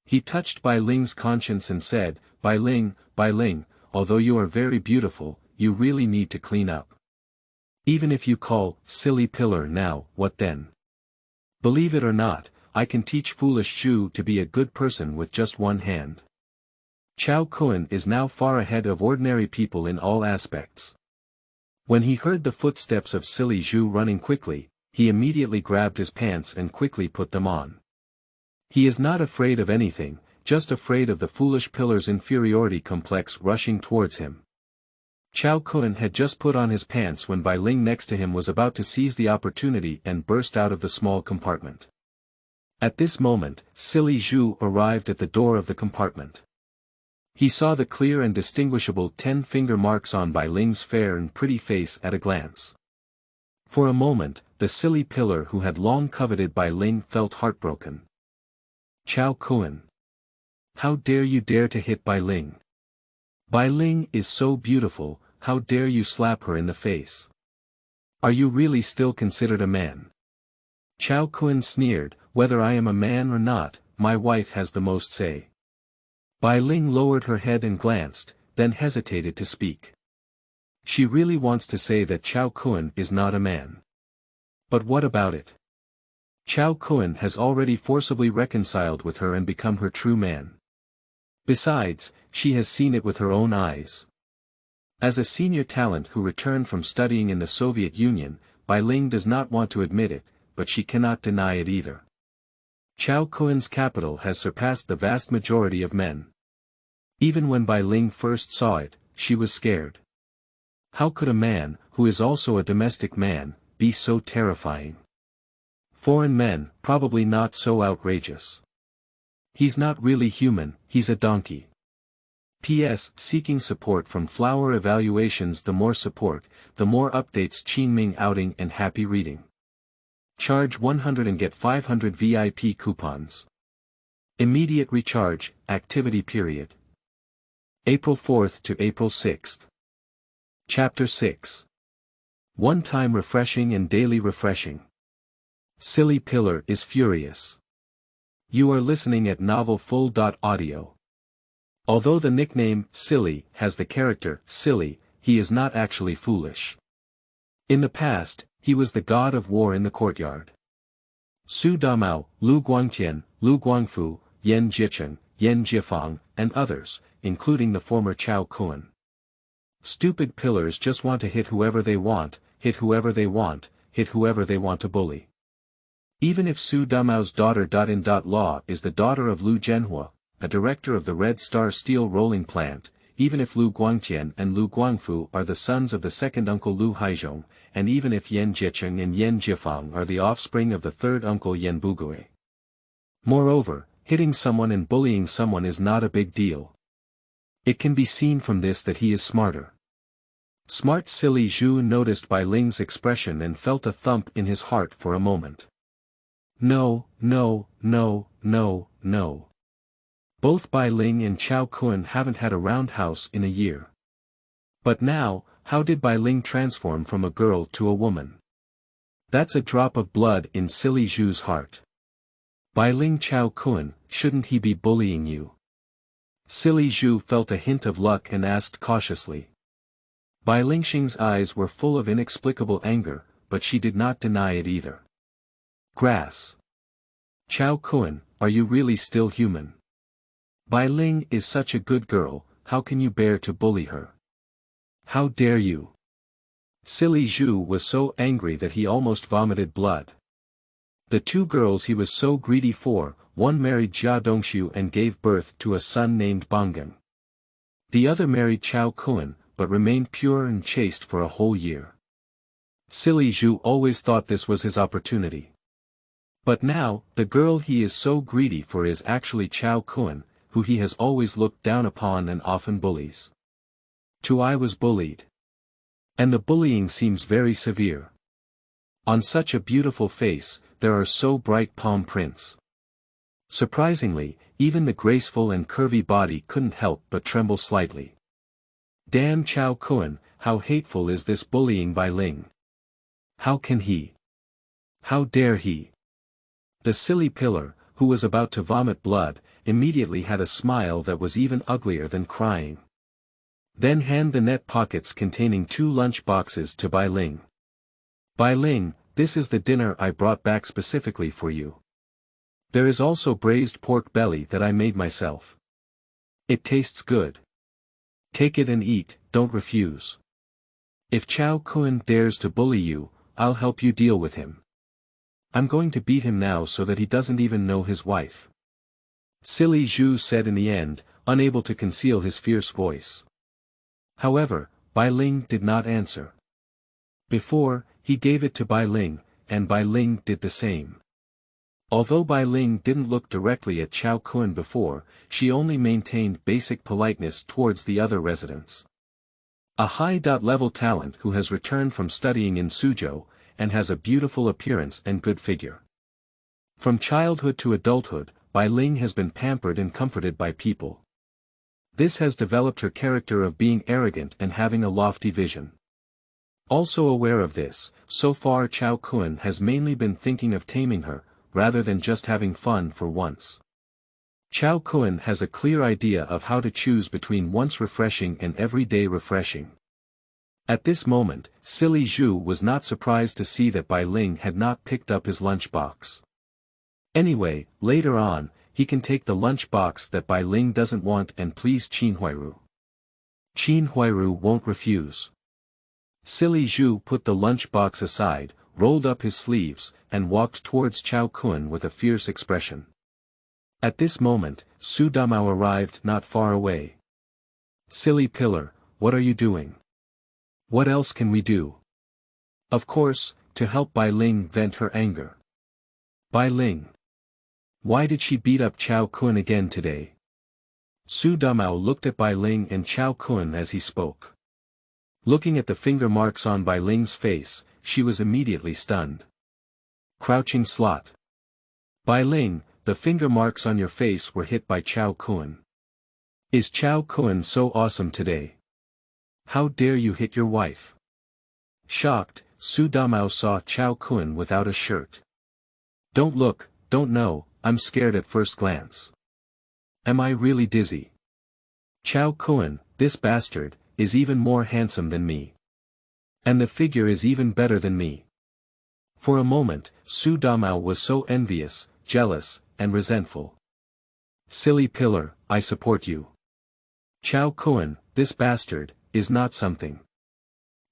He touched Bai Ling's conscience and said, Bai Ling, although you are very beautiful, you really need to clean up. Even if you call, silly pillar now, what then? Believe it or not, I can teach foolish Xu to be a good person with just one hand. Cao Kun is now far ahead of ordinary people in all aspects. When he heard the footsteps of silly Xu running quickly, he immediately grabbed his pants and quickly put them on. He is not afraid of anything, just afraid of the foolish pillar's inferiority complex rushing towards him. Cao Kun had just put on his pants when Bai Ling next to him was about to seize the opportunity and burst out of the small compartment. At this moment, silly Xu arrived at the door of the compartment. He saw the clear and distinguishable 10-finger marks on Bai Ling's fair and pretty face at a glance. For a moment, the silly pillar who had long coveted Bai Ling felt heartbroken. Cao Kun. How dare you dare to hit Bai Ling? Bai Ling is so beautiful, how dare you slap her in the face? Are you really still considered a man? Cao Kun sneered, whether I am a man or not, my wife has the most say. Bai Ling lowered her head and glanced, then hesitated to speak. She really wants to say that Cao Kun is not a man. But what about it? Cao Kun has already forcibly reconciled with her and become her true man. Besides, she has seen it with her own eyes. As a senior talent who returned from studying in the Soviet Union, Bai Ling does not want to admit it, but she cannot deny it either. Cao Kun's capital has surpassed the vast majority of men. Even when Bai Ling first saw it, she was scared. How could a man, who is also a domestic man, be so terrifying? Foreign men, probably not so outrageous. He's not really human, he's a donkey. P.S. Seeking support from flower evaluations. The more support, the more updates. Qin Ming outing and happy reading. Charge 100 and get 500 VIP coupons. Immediate recharge, activity period. April 4th to April 6th. Chapter 6. One-time refreshing and daily refreshing. Silly Pillar is furious. You are listening at Novel Full.audio. Although the nickname, Silly, has the character, silly, he is not actually foolish. In the past, he was the god of war in the courtyard. Xu Damao, Lu Guangtian, Lu Guangfu, Yan Jicheng, Yan Jifang, and others, including the former Cao Kun. Stupid pillars just want to hit whoever they want, hit whoever they want, hit whoever they want to bully. Even if Xu Damao's daughter.In.law is the daughter of Lu Zhenhua, a director of the Red Star steel rolling plant, even if Lu Guangtian and Lu Guangfu are the sons of the second uncle Lu Haizhong, and even if Yan Jicheng and Yan Jifang are the offspring of the third uncle Yan Bugui. Moreover, hitting someone and bullying someone is not a big deal. It can be seen from this that he is smarter. Smart silly Zhu noticed Bai Ling's expression and felt a thump in his heart for a moment. No, no, no, no, no. Both Bai Ling and Cao Kun haven't had a roundhouse in a year. But now, how did Bai Ling transform from a girl to a woman? That's a drop of blood in silly Zhu's heart. Bai Ling Cao Kun, shouldn't he be bullying you? Silly Zhu felt a hint of luck and asked cautiously. Bai Lingxing's eyes were full of inexplicable anger, but she did not deny it either. Grass. Cao Kun, are you really still human? Bai Ling is such a good girl, how can you bear to bully her? How dare you? Silly Zhu was so angry that he almost vomited blood. The two girls he was so greedy for, one married Jia Dongxiu and gave birth to a son named Bangeng. The other married Cao Kun, but remained pure and chaste for a whole year. Silly Zhu always thought this was his opportunity. But now, the girl he is so greedy for is actually Cao Kun, who he has always looked down upon and often bullies. I was bullied. And the bullying seems very severe. On such a beautiful face, there are so bright palm prints. Surprisingly, even the graceful and curvy body couldn't help but tremble slightly. Damn Cao Kun, how hateful is this bullying Bai Ling? How can he? How dare he? The silly pillar, who was about to vomit blood, immediately had a smile that was even uglier than crying. Then hand the net pockets containing 2 lunch boxes to Bai Ling. Bai Ling, this is the dinner I brought back specifically for you. There is also braised pork belly that I made myself. It tastes good. Take it and eat, don't refuse. If Cao Kun dares to bully you, I'll help you deal with him. I'm going to beat him now so that he doesn't even know his wife. Silly Zhu said in the end, unable to conceal his fierce voice. However, Bai Ling did not answer. Before, he gave it to Bai Ling, and Bai Ling did the same. Although Bai Ling didn't look directly at Cao Kun before, she only maintained basic politeness towards the other residents. A high-level talent who has returned from studying in Suzhou, and has a beautiful appearance and good figure. From childhood to adulthood, Bai Ling has been pampered and comforted by people. This has developed her character of being arrogant and having a lofty vision. Also aware of this, so far Cao Kun has mainly been thinking of taming her, rather than just having fun for once. Cao Kun has a clear idea of how to choose between once refreshing and everyday refreshing. At this moment, silly Zhu was not surprised to see that Bai Ling had not picked up his lunchbox. Anyway, later on, he can take the lunchbox that Bai Ling doesn't want and please Qin Huairu. Qin Huairu won't refuse. Silly Zhu put the lunchbox aside, rolled up his sleeves, and walked towards Cao Kun with a fierce expression. At this moment, Xu Damao arrived not far away. Silly pillar, what are you doing? What else can we do? Of course, to help Bai Ling vent her anger. Bai Ling. Why did she beat up Cao Kun again today? Xu Damao looked at Bai Ling and Cao Kun as he spoke. Looking at the finger marks on Bai Ling's face, she was immediately stunned. crouching slot. Bai Ling, the finger marks on your face were hit by Cao Kun. Is Cao Kun so awesome today? How dare you hit your wife? Shocked, Xu Damao saw Cao Kun without a shirt. Don't look, don't know, I'm scared at first glance. Am I really dizzy? Cao Kun, this bastard, is even more handsome than me. And the figure is even better than me. For a moment, Xu Damao was so envious, jealous, and resentful. Silly pillar, I support you. Cao Kun, this bastard, is not something.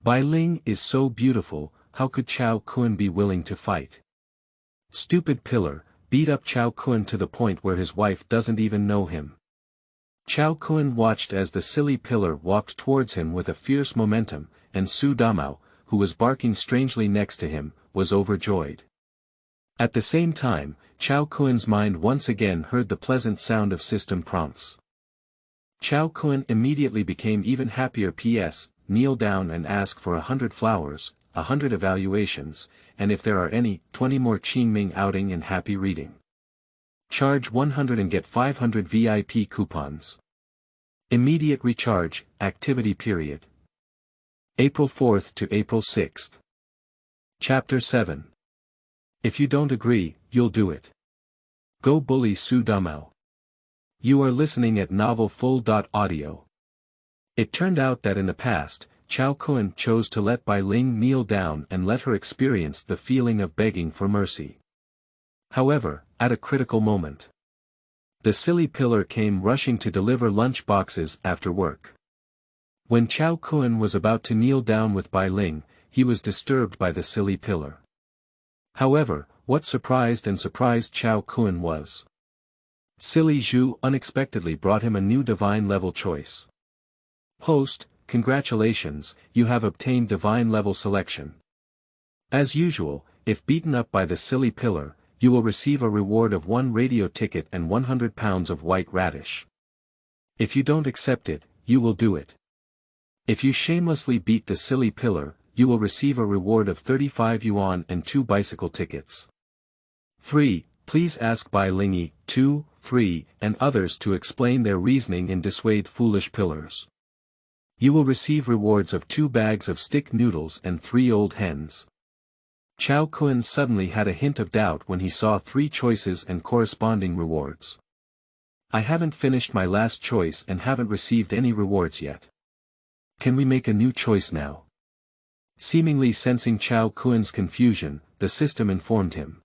Bai Ling is so beautiful, how could Cao Kun be willing to fight? Stupid pillar, beat up Cao Kun to the point where his wife doesn't even know him. Cao Kun watched as the silly pillar walked towards him with a fierce momentum, and Xu Damao, who was barking strangely next to him, was overjoyed. At the same time, Cao Kun's mind once again heard the pleasant sound of system prompts. Cao Kun immediately became even happier. P.S. Kneel down and ask for 100 flowers, 100 evaluations, and if there are any, 20 more Qingming outing and happy reading. Charge 100 and get 500 VIP coupons. Immediate recharge, activity period. April 4th to April 6th. Chapter 7. If you don't agree, you'll do it. Go bully Xu Damao. You are listening at novelfull.audio. It turned out that in the past, Cao Kun chose to let Bai Ling kneel down and let her experience the feeling of begging for mercy. However, at a critical moment, the silly pillar came rushing to deliver lunch boxes after work. When Cao Kun was about to kneel down with Bai Ling, he was disturbed by the silly pillar. However, what surprised Cao Kun was Silly Zhu unexpectedly brought him a new divine level choice. Host, congratulations, you have obtained divine level selection. As usual, if beaten up by the silly pillar, you will receive a reward of 1 radio ticket and 100 pounds of white radish. If you don't accept it, you will do it. If you shamelessly beat the silly pillar, you will receive a reward of 35 yuan and 2 bicycle tickets. 3. Please ask Bai Lingy, 2, 3, and others to explain their reasoning and dissuade foolish pillars. You will receive rewards of 2 bags of stick noodles and 3 old hens. Cao Kun suddenly had a hint of doubt when he saw 3 choices and corresponding rewards. I haven't finished my last choice and haven't received any rewards yet. Can we make a new choice now? Seemingly sensing Cao Kun's confusion, the system informed him.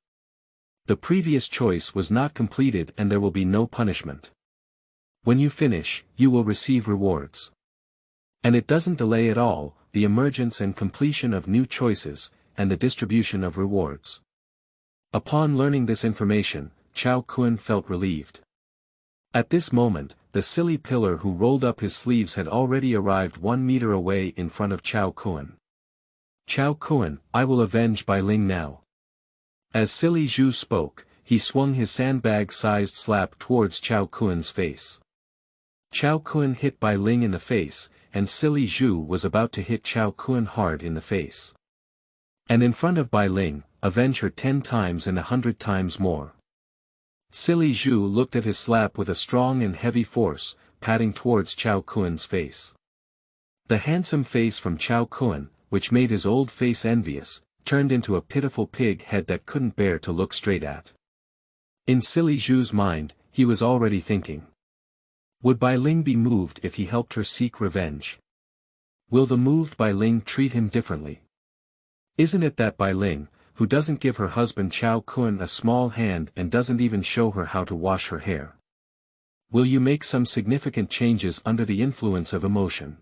The previous choice was not completed and there will be no punishment. When you finish, you will receive rewards. And it doesn't delay at all, the emergence and completion of new choices, and the distribution of rewards. Upon learning this information, Cao Kun felt relieved. At this moment, the silly pillar who rolled up his sleeves had already arrived 1 meter away in front of Cao Kun. Cao Kun, I will avenge Bai Ling now. As silly Zhu spoke, he swung his sandbag-sized slap towards Cao Kun's face. Cao Kun hit Bai Ling in the face, and silly Zhu was about to hit Cao Kun hard in the face. And in front of Bai Ling, avenge her 10 times and 100 times more. Silly Zhu looked at his slap with a strong and heavy force, patting towards Cao Kun's face. The handsome face from Cao Kun, which made his old face envious, turned into a pitiful pig head that couldn't bear to look straight at. In silly Zhu's mind, he was already thinking. Would Bai Ling be moved if he helped her seek revenge? Will the moved Bai Ling treat him differently? Isn't it that Bai Ling, who doesn't give her husband Cao Kun a small hand and doesn't even show her how to wash her hair? Will you make some significant changes under the influence of emotion?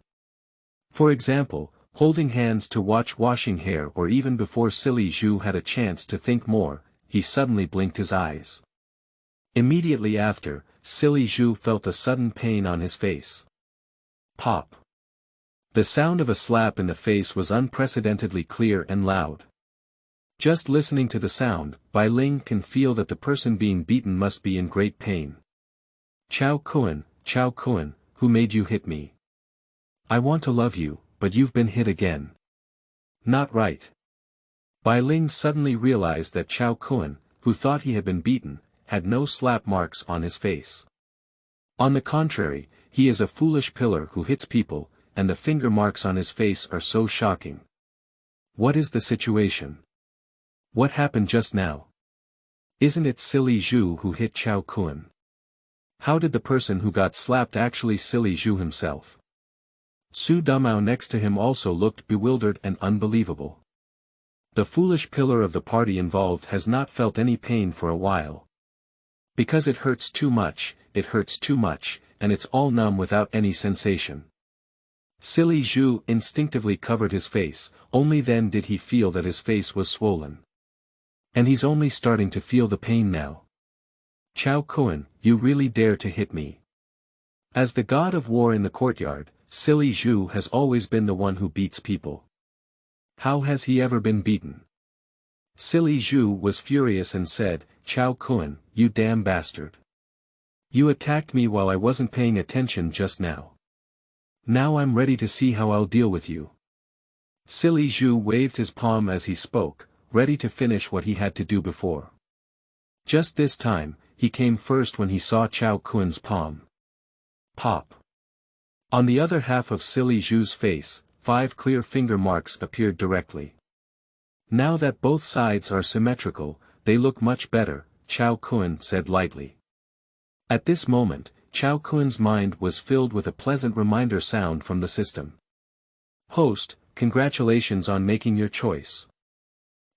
For example, holding hands to watch washing hair, or even before silly Zhu had a chance to think more, he suddenly blinked his eyes. Immediately after, silly Zhu felt a sudden pain on his face. Pop. The sound of a slap in the face was unprecedentedly clear and loud. Just listening to the sound, Bai Ling can feel that the person being beaten must be in great pain. Cao Kun, who made you hit me? I want to love you, but you've been hit again. Not right. Bai Ling suddenly realized that Cao Kun, who thought he had been beaten, had no slap marks on his face. On the contrary, he is a foolish pillar who hits people, and the finger marks on his face are so shocking. What is the situation? What happened just now? Isn't it silly Xu who hit Cao Kun? How did the person who got slapped actually silly Xu himself? Xu Damao next to him also looked bewildered and unbelievable. The foolish pillar of the party involved has not felt any pain for a while. Because it hurts too much, and it's all numb without any sensation. Silly Xu instinctively covered his face, only then did he feel that his face was swollen. And he's only starting to feel the pain now. Cao Kun, you really dare to hit me. As the god of war in the courtyard, silly Xu has always been the one who beats people. How has he ever been beaten? Silly Xu was furious and said, Cao Kun, you damn bastard. You attacked me while I wasn't paying attention just now. Now I'm ready to see how I'll deal with you. Silly Xu waved his palm as he spoke, ready to finish what he had to do before. Just this time, he came first when he saw Cao Kun's palm. Pop. On the other half of Silly Xu's face, 5 clear finger marks appeared directly. Now that both sides are symmetrical, they look much better, Cao Kun said lightly. At this moment, Cao Kun's mind was filled with a pleasant reminder sound from the system. Host, congratulations on making your choice.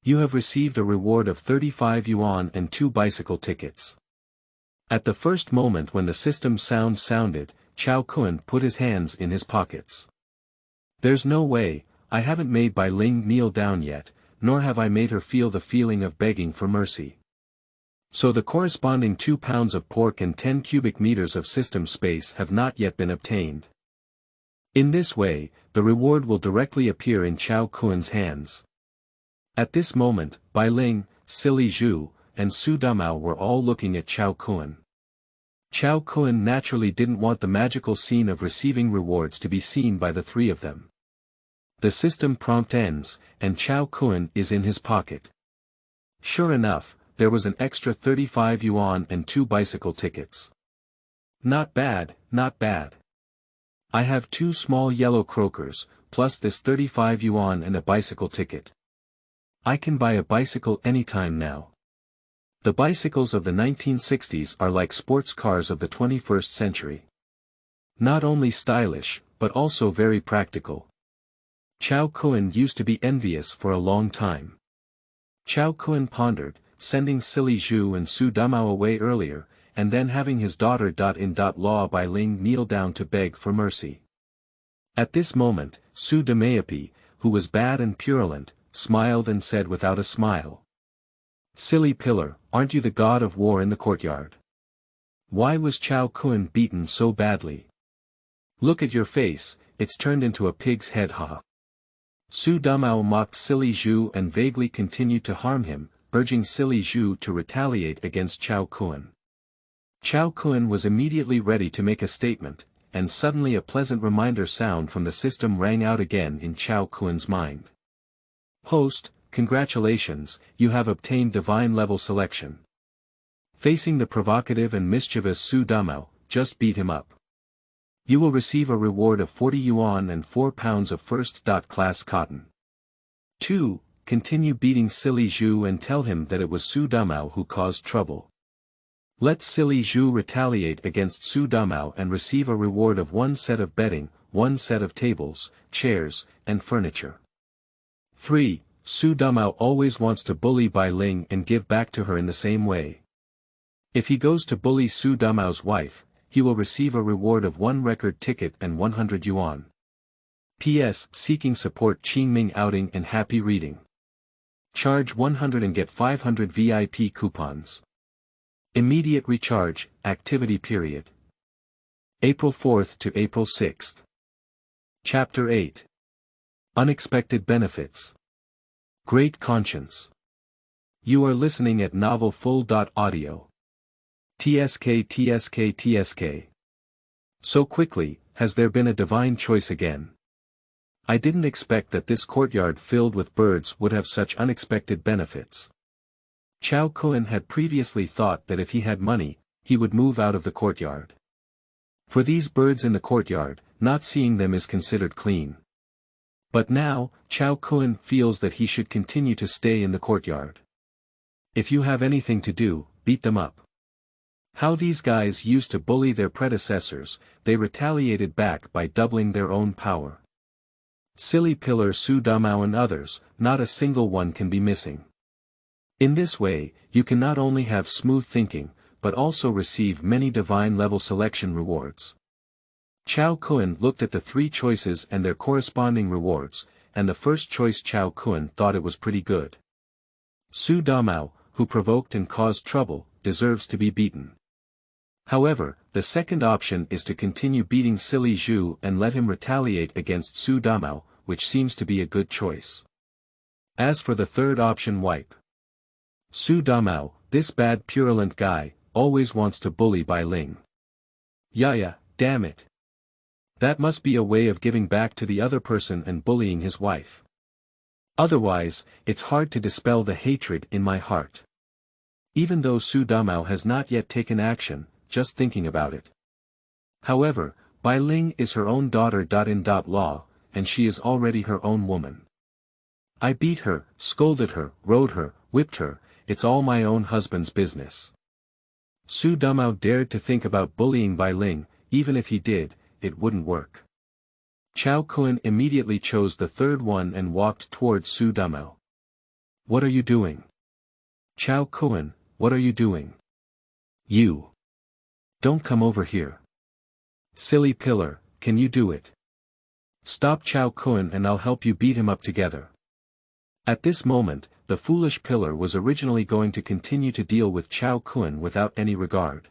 You have received a reward of 35 yuan and 2 bicycle tickets. At the first moment when the system sound sounded, Cao Kun put his hands in his pockets. There's no way, I haven't made Bai Ling kneel down yet, nor have I made her feel the feeling of begging for mercy. So the corresponding 2 pounds of pork and 10 cubic meters of system space have not yet been obtained. In this way, the reward will directly appear in Cao Kun's hands. At this moment, Bai Ling, Silly Xu, and Xu Damao were all looking at Cao Kun. Cao Kun naturally didn't want the magical scene of receiving rewards to be seen by the 3 of them. The system prompt ends, and Cao Kun is in his pocket. Sure enough, there was an extra 35 yuan and 2 bicycle tickets. Not bad, not bad. I have 2 small yellow croakers, plus this 35 yuan and a bicycle ticket. I can buy a bicycle anytime now. The bicycles of the 1960s are like sports cars of the 21st century. Not only stylish, but also very practical. Cao Kun used to be envious for a long time. Cao Kun pondered, sending Silly Xu and Xu Damao away earlier, and then having his daughter.In.law Bai Ling kneel down to beg for mercy. At this moment, Xu Damao, who was bad and purulent, smiled and said without a smile. Silly pillar, aren't you the god of war in the courtyard? Why was Cao Kun beaten so badly? Look at your face, it's turned into a pig's head ha. Xu Damao mocked Silly Xu and vaguely continued to harm him, urging Silly Xu to retaliate against Cao Kun. Cao Kun was immediately ready to make a statement, and suddenly a pleasant reminder sound from the system rang out again in Cao Kun's mind. Host, congratulations, you have obtained divine level selection. Facing the provocative and mischievous Xu Damao, just beat him up. You will receive a reward of 40 yuan and 4 pounds of first-class cotton. 2. Continue beating Silly Xu and tell him that it was Xu Damao who caused trouble. Let Silly Xu retaliate against Xu Damao and receive a reward of 1 set of bedding, 1 set of tables, chairs, and furniture. 3. Xu Damao always wants to bully Bai Ling and give back to her in the same way. If he goes to bully Xu Damao's wife, he will receive a reward of 1 record ticket and 100 yuan. P.S. Seeking support Qingming outing and happy reading. Charge 100 and get 500 VIP coupons. Immediate recharge, activity period. April 4th to April 6th. Chapter 8. Unexpected benefits. Great conscience. You are listening at novelfull.audio. TSK. So quickly, has there been a divine choice again? I didn't expect that this courtyard filled with birds would have such unexpected benefits. Cao Kun had previously thought that if he had money, he would move out of the courtyard. For these birds in the courtyard, not seeing them is considered clean. But now, Cao Kun feels that he should continue to stay in the courtyard. If you have anything to do, beat them up. How these guys used to bully their predecessors, they retaliated back by doubling their own power. Silly pillar Xu Damao and others, not a single one can be missing. In this way, you can not only have smooth thinking, but also receive many divine-level selection rewards. Cao Kun looked at the three choices and their corresponding rewards, and the first choice Cao Kun thought it was pretty good. Xu Damao, who provoked and caused trouble, deserves to be beaten. However, the second option is to continue beating silly Zhu and let him retaliate against Xu Damao, which seems to be a good choice. As for the third option, wipe Xu Damao, this bad purulent guy, always wants to bully Bai Ling. Yeah, damn it. That must be a way of giving back to the other person and bullying his wife. Otherwise, it's hard to dispel the hatred in my heart. Even though Xu Damao has not yet taken action, just thinking about it. However, Bai Ling is her own daughter.In.law, and she is already her own woman. I beat her, scolded her, rode her, whipped her, it's all my own husband's business. Xu Damao dared to think about bullying Bai Ling, even if he did, it wouldn't work. Cao Kun immediately chose the third one and walked towards Xu Damao. What are you doing? Cao Kun, what are you doing? You. Don't come over here. Silly pillar, can you do it? Stop Cao Kun and I'll help you beat him up together. At this moment, the foolish pillar was originally going to continue to deal with Cao Kun without any regard.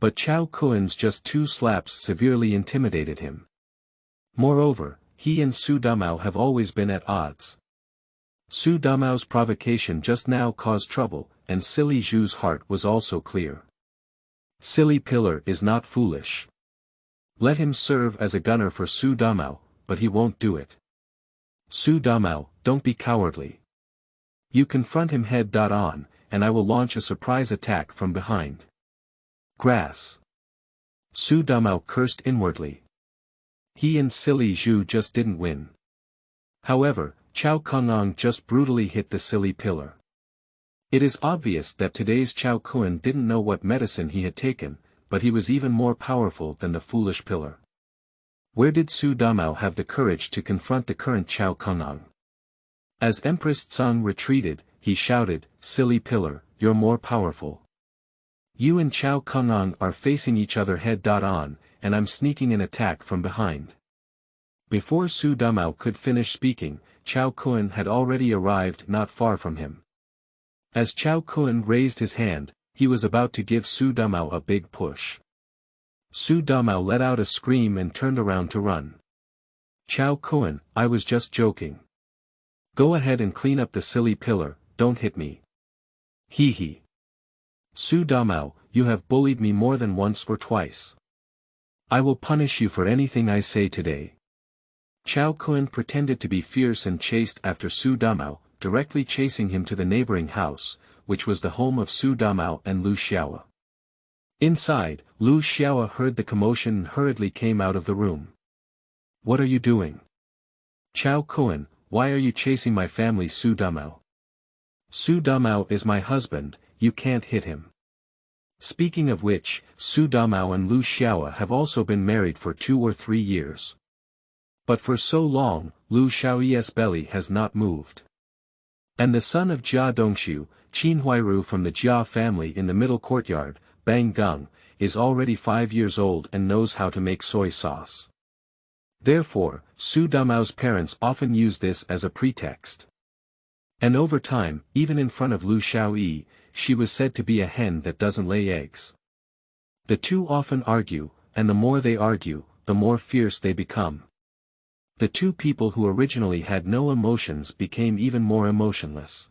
But Cao Kun's just 2 slaps severely intimidated him. Moreover, he and Xu Damao have always been at odds. Xu Damao's provocation just now caused trouble, and silly Zhu's heart was also clear. Silly pillar is not foolish. Let him serve as a gunner for Xu Damao, but he won't do it. Xu Damao, don't be cowardly. You confront him head-on, and I will launch a surprise attack from behind. Grass. Xu Damao cursed inwardly. He and silly Zhu just didn't win. However, Cao Kundun just brutally hit the silly pillar. It is obvious that today's Cao Kun didn't know what medicine he had taken, but he was even more powerful than the foolish pillar. Where did Xu Damao have the courage to confront the current Cao Kundun? As Empress Tsang retreated, he shouted, "Silly pillar, you're more powerful. You and Cao Kundun are facing each other head-on, and I'm sneaking an attack from behind." Before Xu Damao could finish speaking, Cao Kun had already arrived not far from him. As Cao Kun raised his hand, he was about to give Xu Damao a big push. Xu Damao let out a scream and turned around to run. Cao Kun, I was just joking. Go ahead and clean up the silly pillar, don't hit me. Hee hee. Xu Damao, you have bullied me more than once or twice. I will punish you for anything I say today. Cao Kun pretended to be fierce and chased after Xu Damao, directly chasing him to the neighboring house, which was the home of Xu Damao and Lu Xiaoe. Inside, Lu Xiaoe heard the commotion and hurriedly came out of the room. What are you doing? Cao Kun, why are you chasing my family? Xu Damao. Xu Damao is my husband, you can't hit him. Speaking of which, Xu Damao and Lu Xiaoe have also been married for 2 or 3 years. But for so long, Lu Xiaoe's belly has not moved. And the son of Jia Dongxiu, Qin Huairu from the Jia family in the middle courtyard, Bang Gung, is already 5 years old and knows how to make soy sauce. Therefore, Xu Damao's parents often use this as a pretext. And over time, even in front of Lu Xiaoe, she was said to be a hen that doesn't lay eggs. The two often argue, and the more they argue, the more fierce they become. The two people who originally had no emotions became even more emotionless.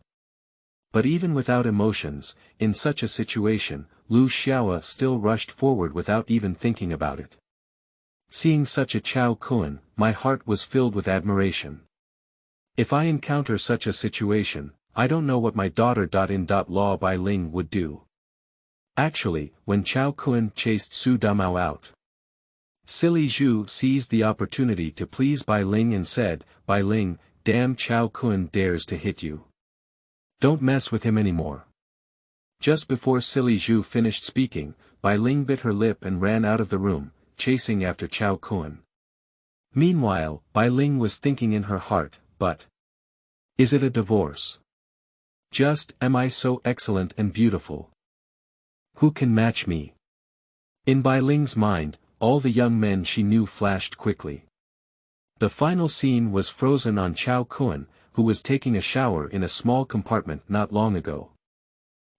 But even without emotions, in such a situation, Lu Xiaoe still rushed forward without even thinking about it. Seeing such a Cao Kun, my heart was filled with admiration. If I encounter such a situation, I don't know what my daughter.In.law Bai Ling would do. Actually, when Cao Kun chased Xu Damao out, silly Zhu seized the opportunity to please Bai Ling and said, "Bai Ling, damn Cao Kun dares to hit you. Don't mess with him anymore." Just before silly Zhu finished speaking, Bai Ling bit her lip and ran out of the room, chasing after Cao Kun. Meanwhile, Bai Ling was thinking in her heart, but is it a divorce? Just, am I so excellent and beautiful? Who can match me? In Bai Ling's mind, all the young men she knew flashed quickly. The final scene was frozen on Cao Kun, who was taking a shower in a small compartment not long ago.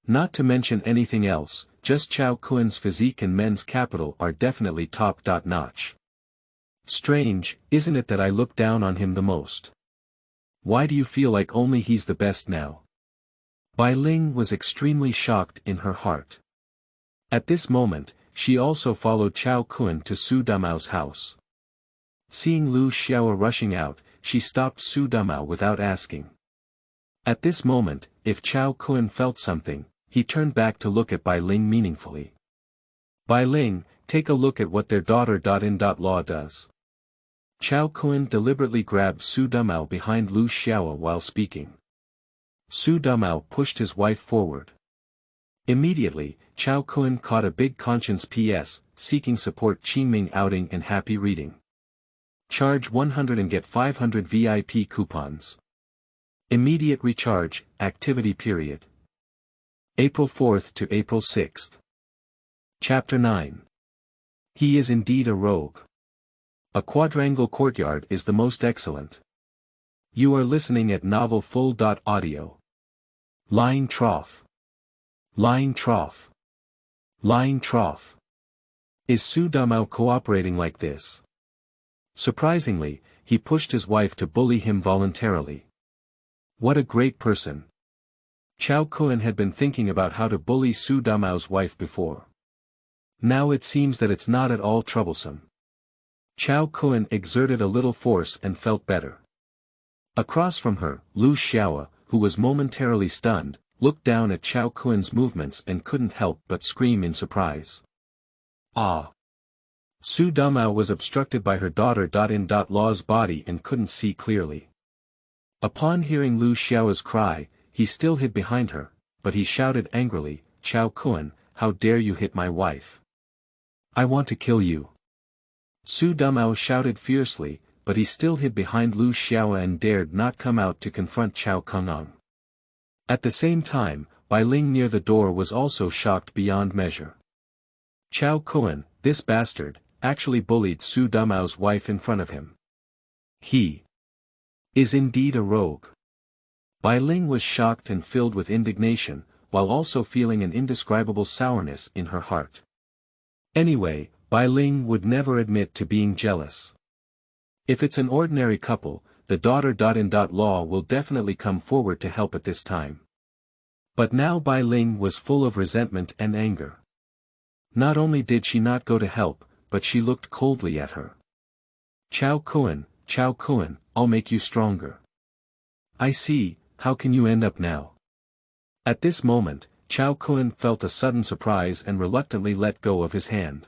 Not to mention anything else, just Cao Kun's physique and men's capital are definitely top-notch. Strange, isn't it that I look down on him the most? Why do you feel like only he's the best now? Bai Ling was extremely shocked in her heart. At this moment, she also followed Cao Kun to Xu Damao's house. Seeing Lu Xiaoe rushing out, she stopped Xu Damao without asking. At this moment, if Cao Kun felt something, he turned back to look at Bai Ling meaningfully. "Bai Ling, take a look at what their daughter.In.law does." Cao Kun deliberately grabbed Xu Damao behind Lu Xiaoe while speaking. Xu Damao pushed his wife forward. Immediately, Cao Kun caught a big conscience PS, seeking support Qingming outing and happy reading. Charge 100 and get 500 VIP coupons. Immediate recharge, activity period. April 4th to April 6th. Chapter 9. He is indeed a rogue. A quadrangle courtyard is the most excellent. You are listening at novel full.audio. Line trough. Line trough. Line trough. Is Xu Damao cooperating like this? Surprisingly, he pushed his wife to bully him voluntarily. What a great person. Cao Kun had been thinking about how to bully Xu Damao's wife before. Now it seems that it's not at all troublesome. Cao Kun exerted a little force and felt better. Across from her, Lu Xiaoe, who was momentarily stunned, looked down at Cao Kun's movements and couldn't help but scream in surprise. Ah! Xu Damao was obstructed by her daughter.In.law's body and couldn't see clearly. Upon hearing Lu Xiaoe's cry, he still hid behind her, but he shouted angrily, "Cao Kun, how dare you hit my wife? I want to kill you." Xu Damao shouted fiercely, but he still hid behind Lu Xiaoe and dared not come out to confront Cao Kundun. At the same time, Bai Ling near the door was also shocked beyond measure. Cao Kun, this bastard, actually bullied Xu Damao's wife in front of him. He is indeed a rogue. Bai Ling was shocked and filled with indignation, while also feeling an indescribable sourness in her heart. Anyway, Bai Ling would never admit to being jealous. If it's an ordinary couple, the daughter.In.law will definitely come forward to help at this time. But now Bai Ling was full of resentment and anger. Not only did she not go to help, but she looked coldly at her. Cao Kun, I'll make you stronger. I see, how can you end up now? At this moment, Cao Kun felt a sudden surprise and reluctantly let go of his hand.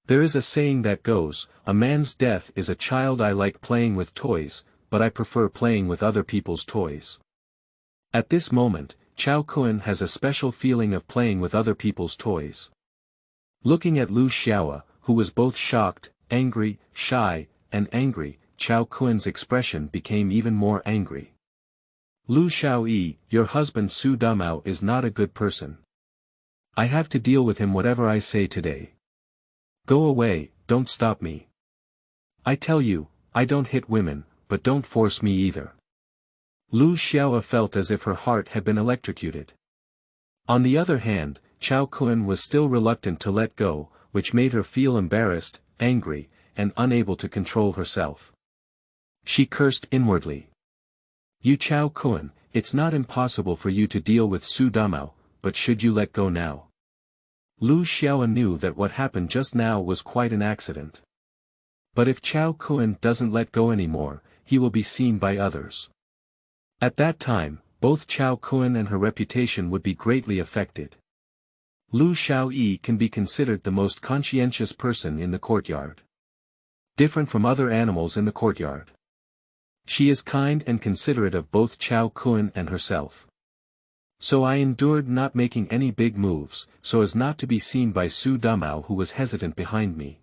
There is a saying that goes, a man's death is a child. I like playing with toys, but I prefer playing with other people's toys. At this moment, Cao Kun has a special feeling of playing with other people's toys. Looking at Lu Xiaoe, who was both shocked, angry, shy, and angry, Cao Kun's expression became even more angry. Lu Xiaoe, your husband Xu Damao is not a good person. I have to deal with him whatever I say today. Go away, don't stop me. I tell you, I don't hit women, but don't force me either. Lu Xiaoe felt as if her heart had been electrocuted. On the other hand, Cao Kun was still reluctant to let go, which made her feel embarrassed, angry, and unable to control herself. She cursed inwardly. You Cao Kun, it's not impossible for you to deal with Xu Damao, but should you let go now? Lu Xiaoe knew that what happened just now was quite an accident. But if Cao Kun doesn't let go anymore, he will be seen by others. At that time, both Cao Kun and her reputation would be greatly affected. Lu Xiaoe can be considered the most conscientious person in the courtyard. Different from other animals in the courtyard. She is kind and considerate of both Cao Kun and herself. So I endured not making any big moves, so as not to be seen by Xu Damao, who was hesitant behind me.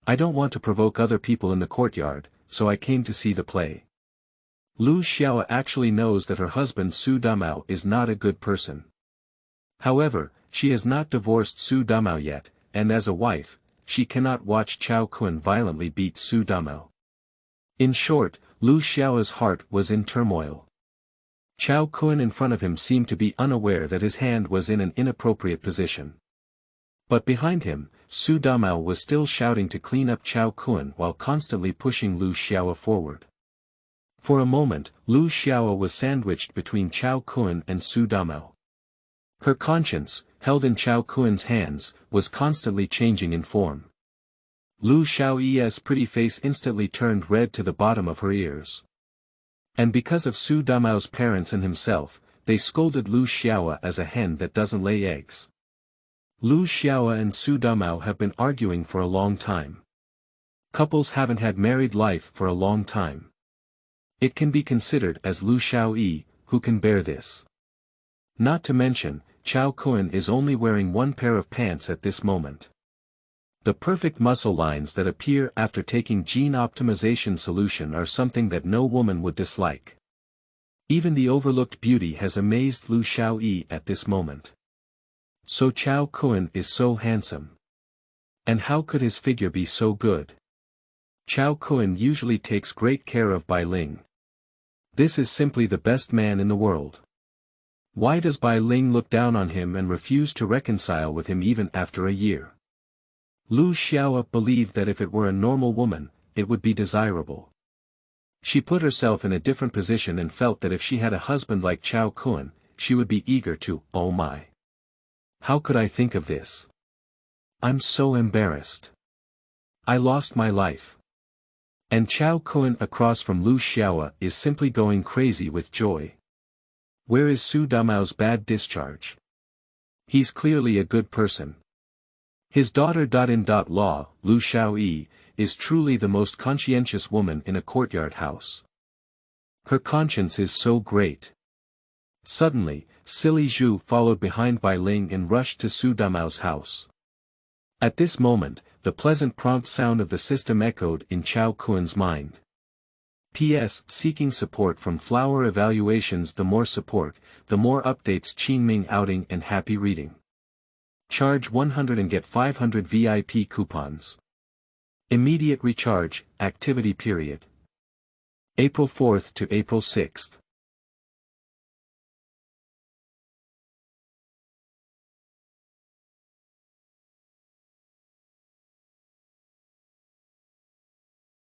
I don't want to provoke other people in the courtyard, so I came to see the play. Lu Xiaoe actually knows that her husband Xu Damao is not a good person. However, she has not divorced Xu Damao yet, and as a wife, she cannot watch Cao Kun violently beat Xu Damao. In short, Lu Xiao's heart was in turmoil. Cao Kun in front of him seemed to be unaware that his hand was in an inappropriate position. But behind him, Xu Damao was still shouting to clean up Cao Kun while constantly pushing Lu Xiao forward. For a moment, Lu Xiao was sandwiched between Cao Kun and Xu Damao. Her conscience, held in Cao Kun's hands, was constantly changing in form. Lu Xiao's pretty face instantly turned red to the bottom of her ears. And because of Xu Damao's parents and himself, they scolded Lu Xiao as a hen that doesn't lay eggs. Lu Xiao and Xu Damao have been arguing for a long time. Couples haven't had married life for a long time. It can be considered as Lu Xiaoe, who can bear this. Not to mention, Cao Kun is only wearing one pair of pants at this moment. The perfect muscle lines that appear after taking gene optimization solution are something that no woman would dislike. Even the overlooked beauty has amazed Lu Xiaoe at this moment. So Cao Kun is so handsome. And how could his figure be so good? Cao Kun usually takes great care of Bai Ling. This is simply the best man in the world. Why does Bai Ling look down on him and refuse to reconcile with him even after a year? Lu Xiao believed that if it were a normal woman, it would be desirable. She put herself in a different position and felt that if she had a husband like Cao Kun, she would be eager to, oh my. How could I think of this? I'm so embarrassed. I lost my life. And Cao Kun across from Lu Xiao is simply going crazy with joy. Where is Xu Damao's bad discharge? He's clearly a good person. His daughter.In.Law, Lu Xiaoe, is truly the most conscientious woman in a courtyard house. Her conscience is so great. Suddenly, silly Zhu followed behind Bai Ling and rushed to Xu Damao's house. At this moment, the pleasant prompt sound of the system echoed in Cao Kun's mind. P.S. Seeking support from Flower Evaluations. The more support, the more updates. Qingming outing and happy reading. Charge 100 and get 500 VIP coupons. Immediate recharge, activity period. April 4th to April 6th.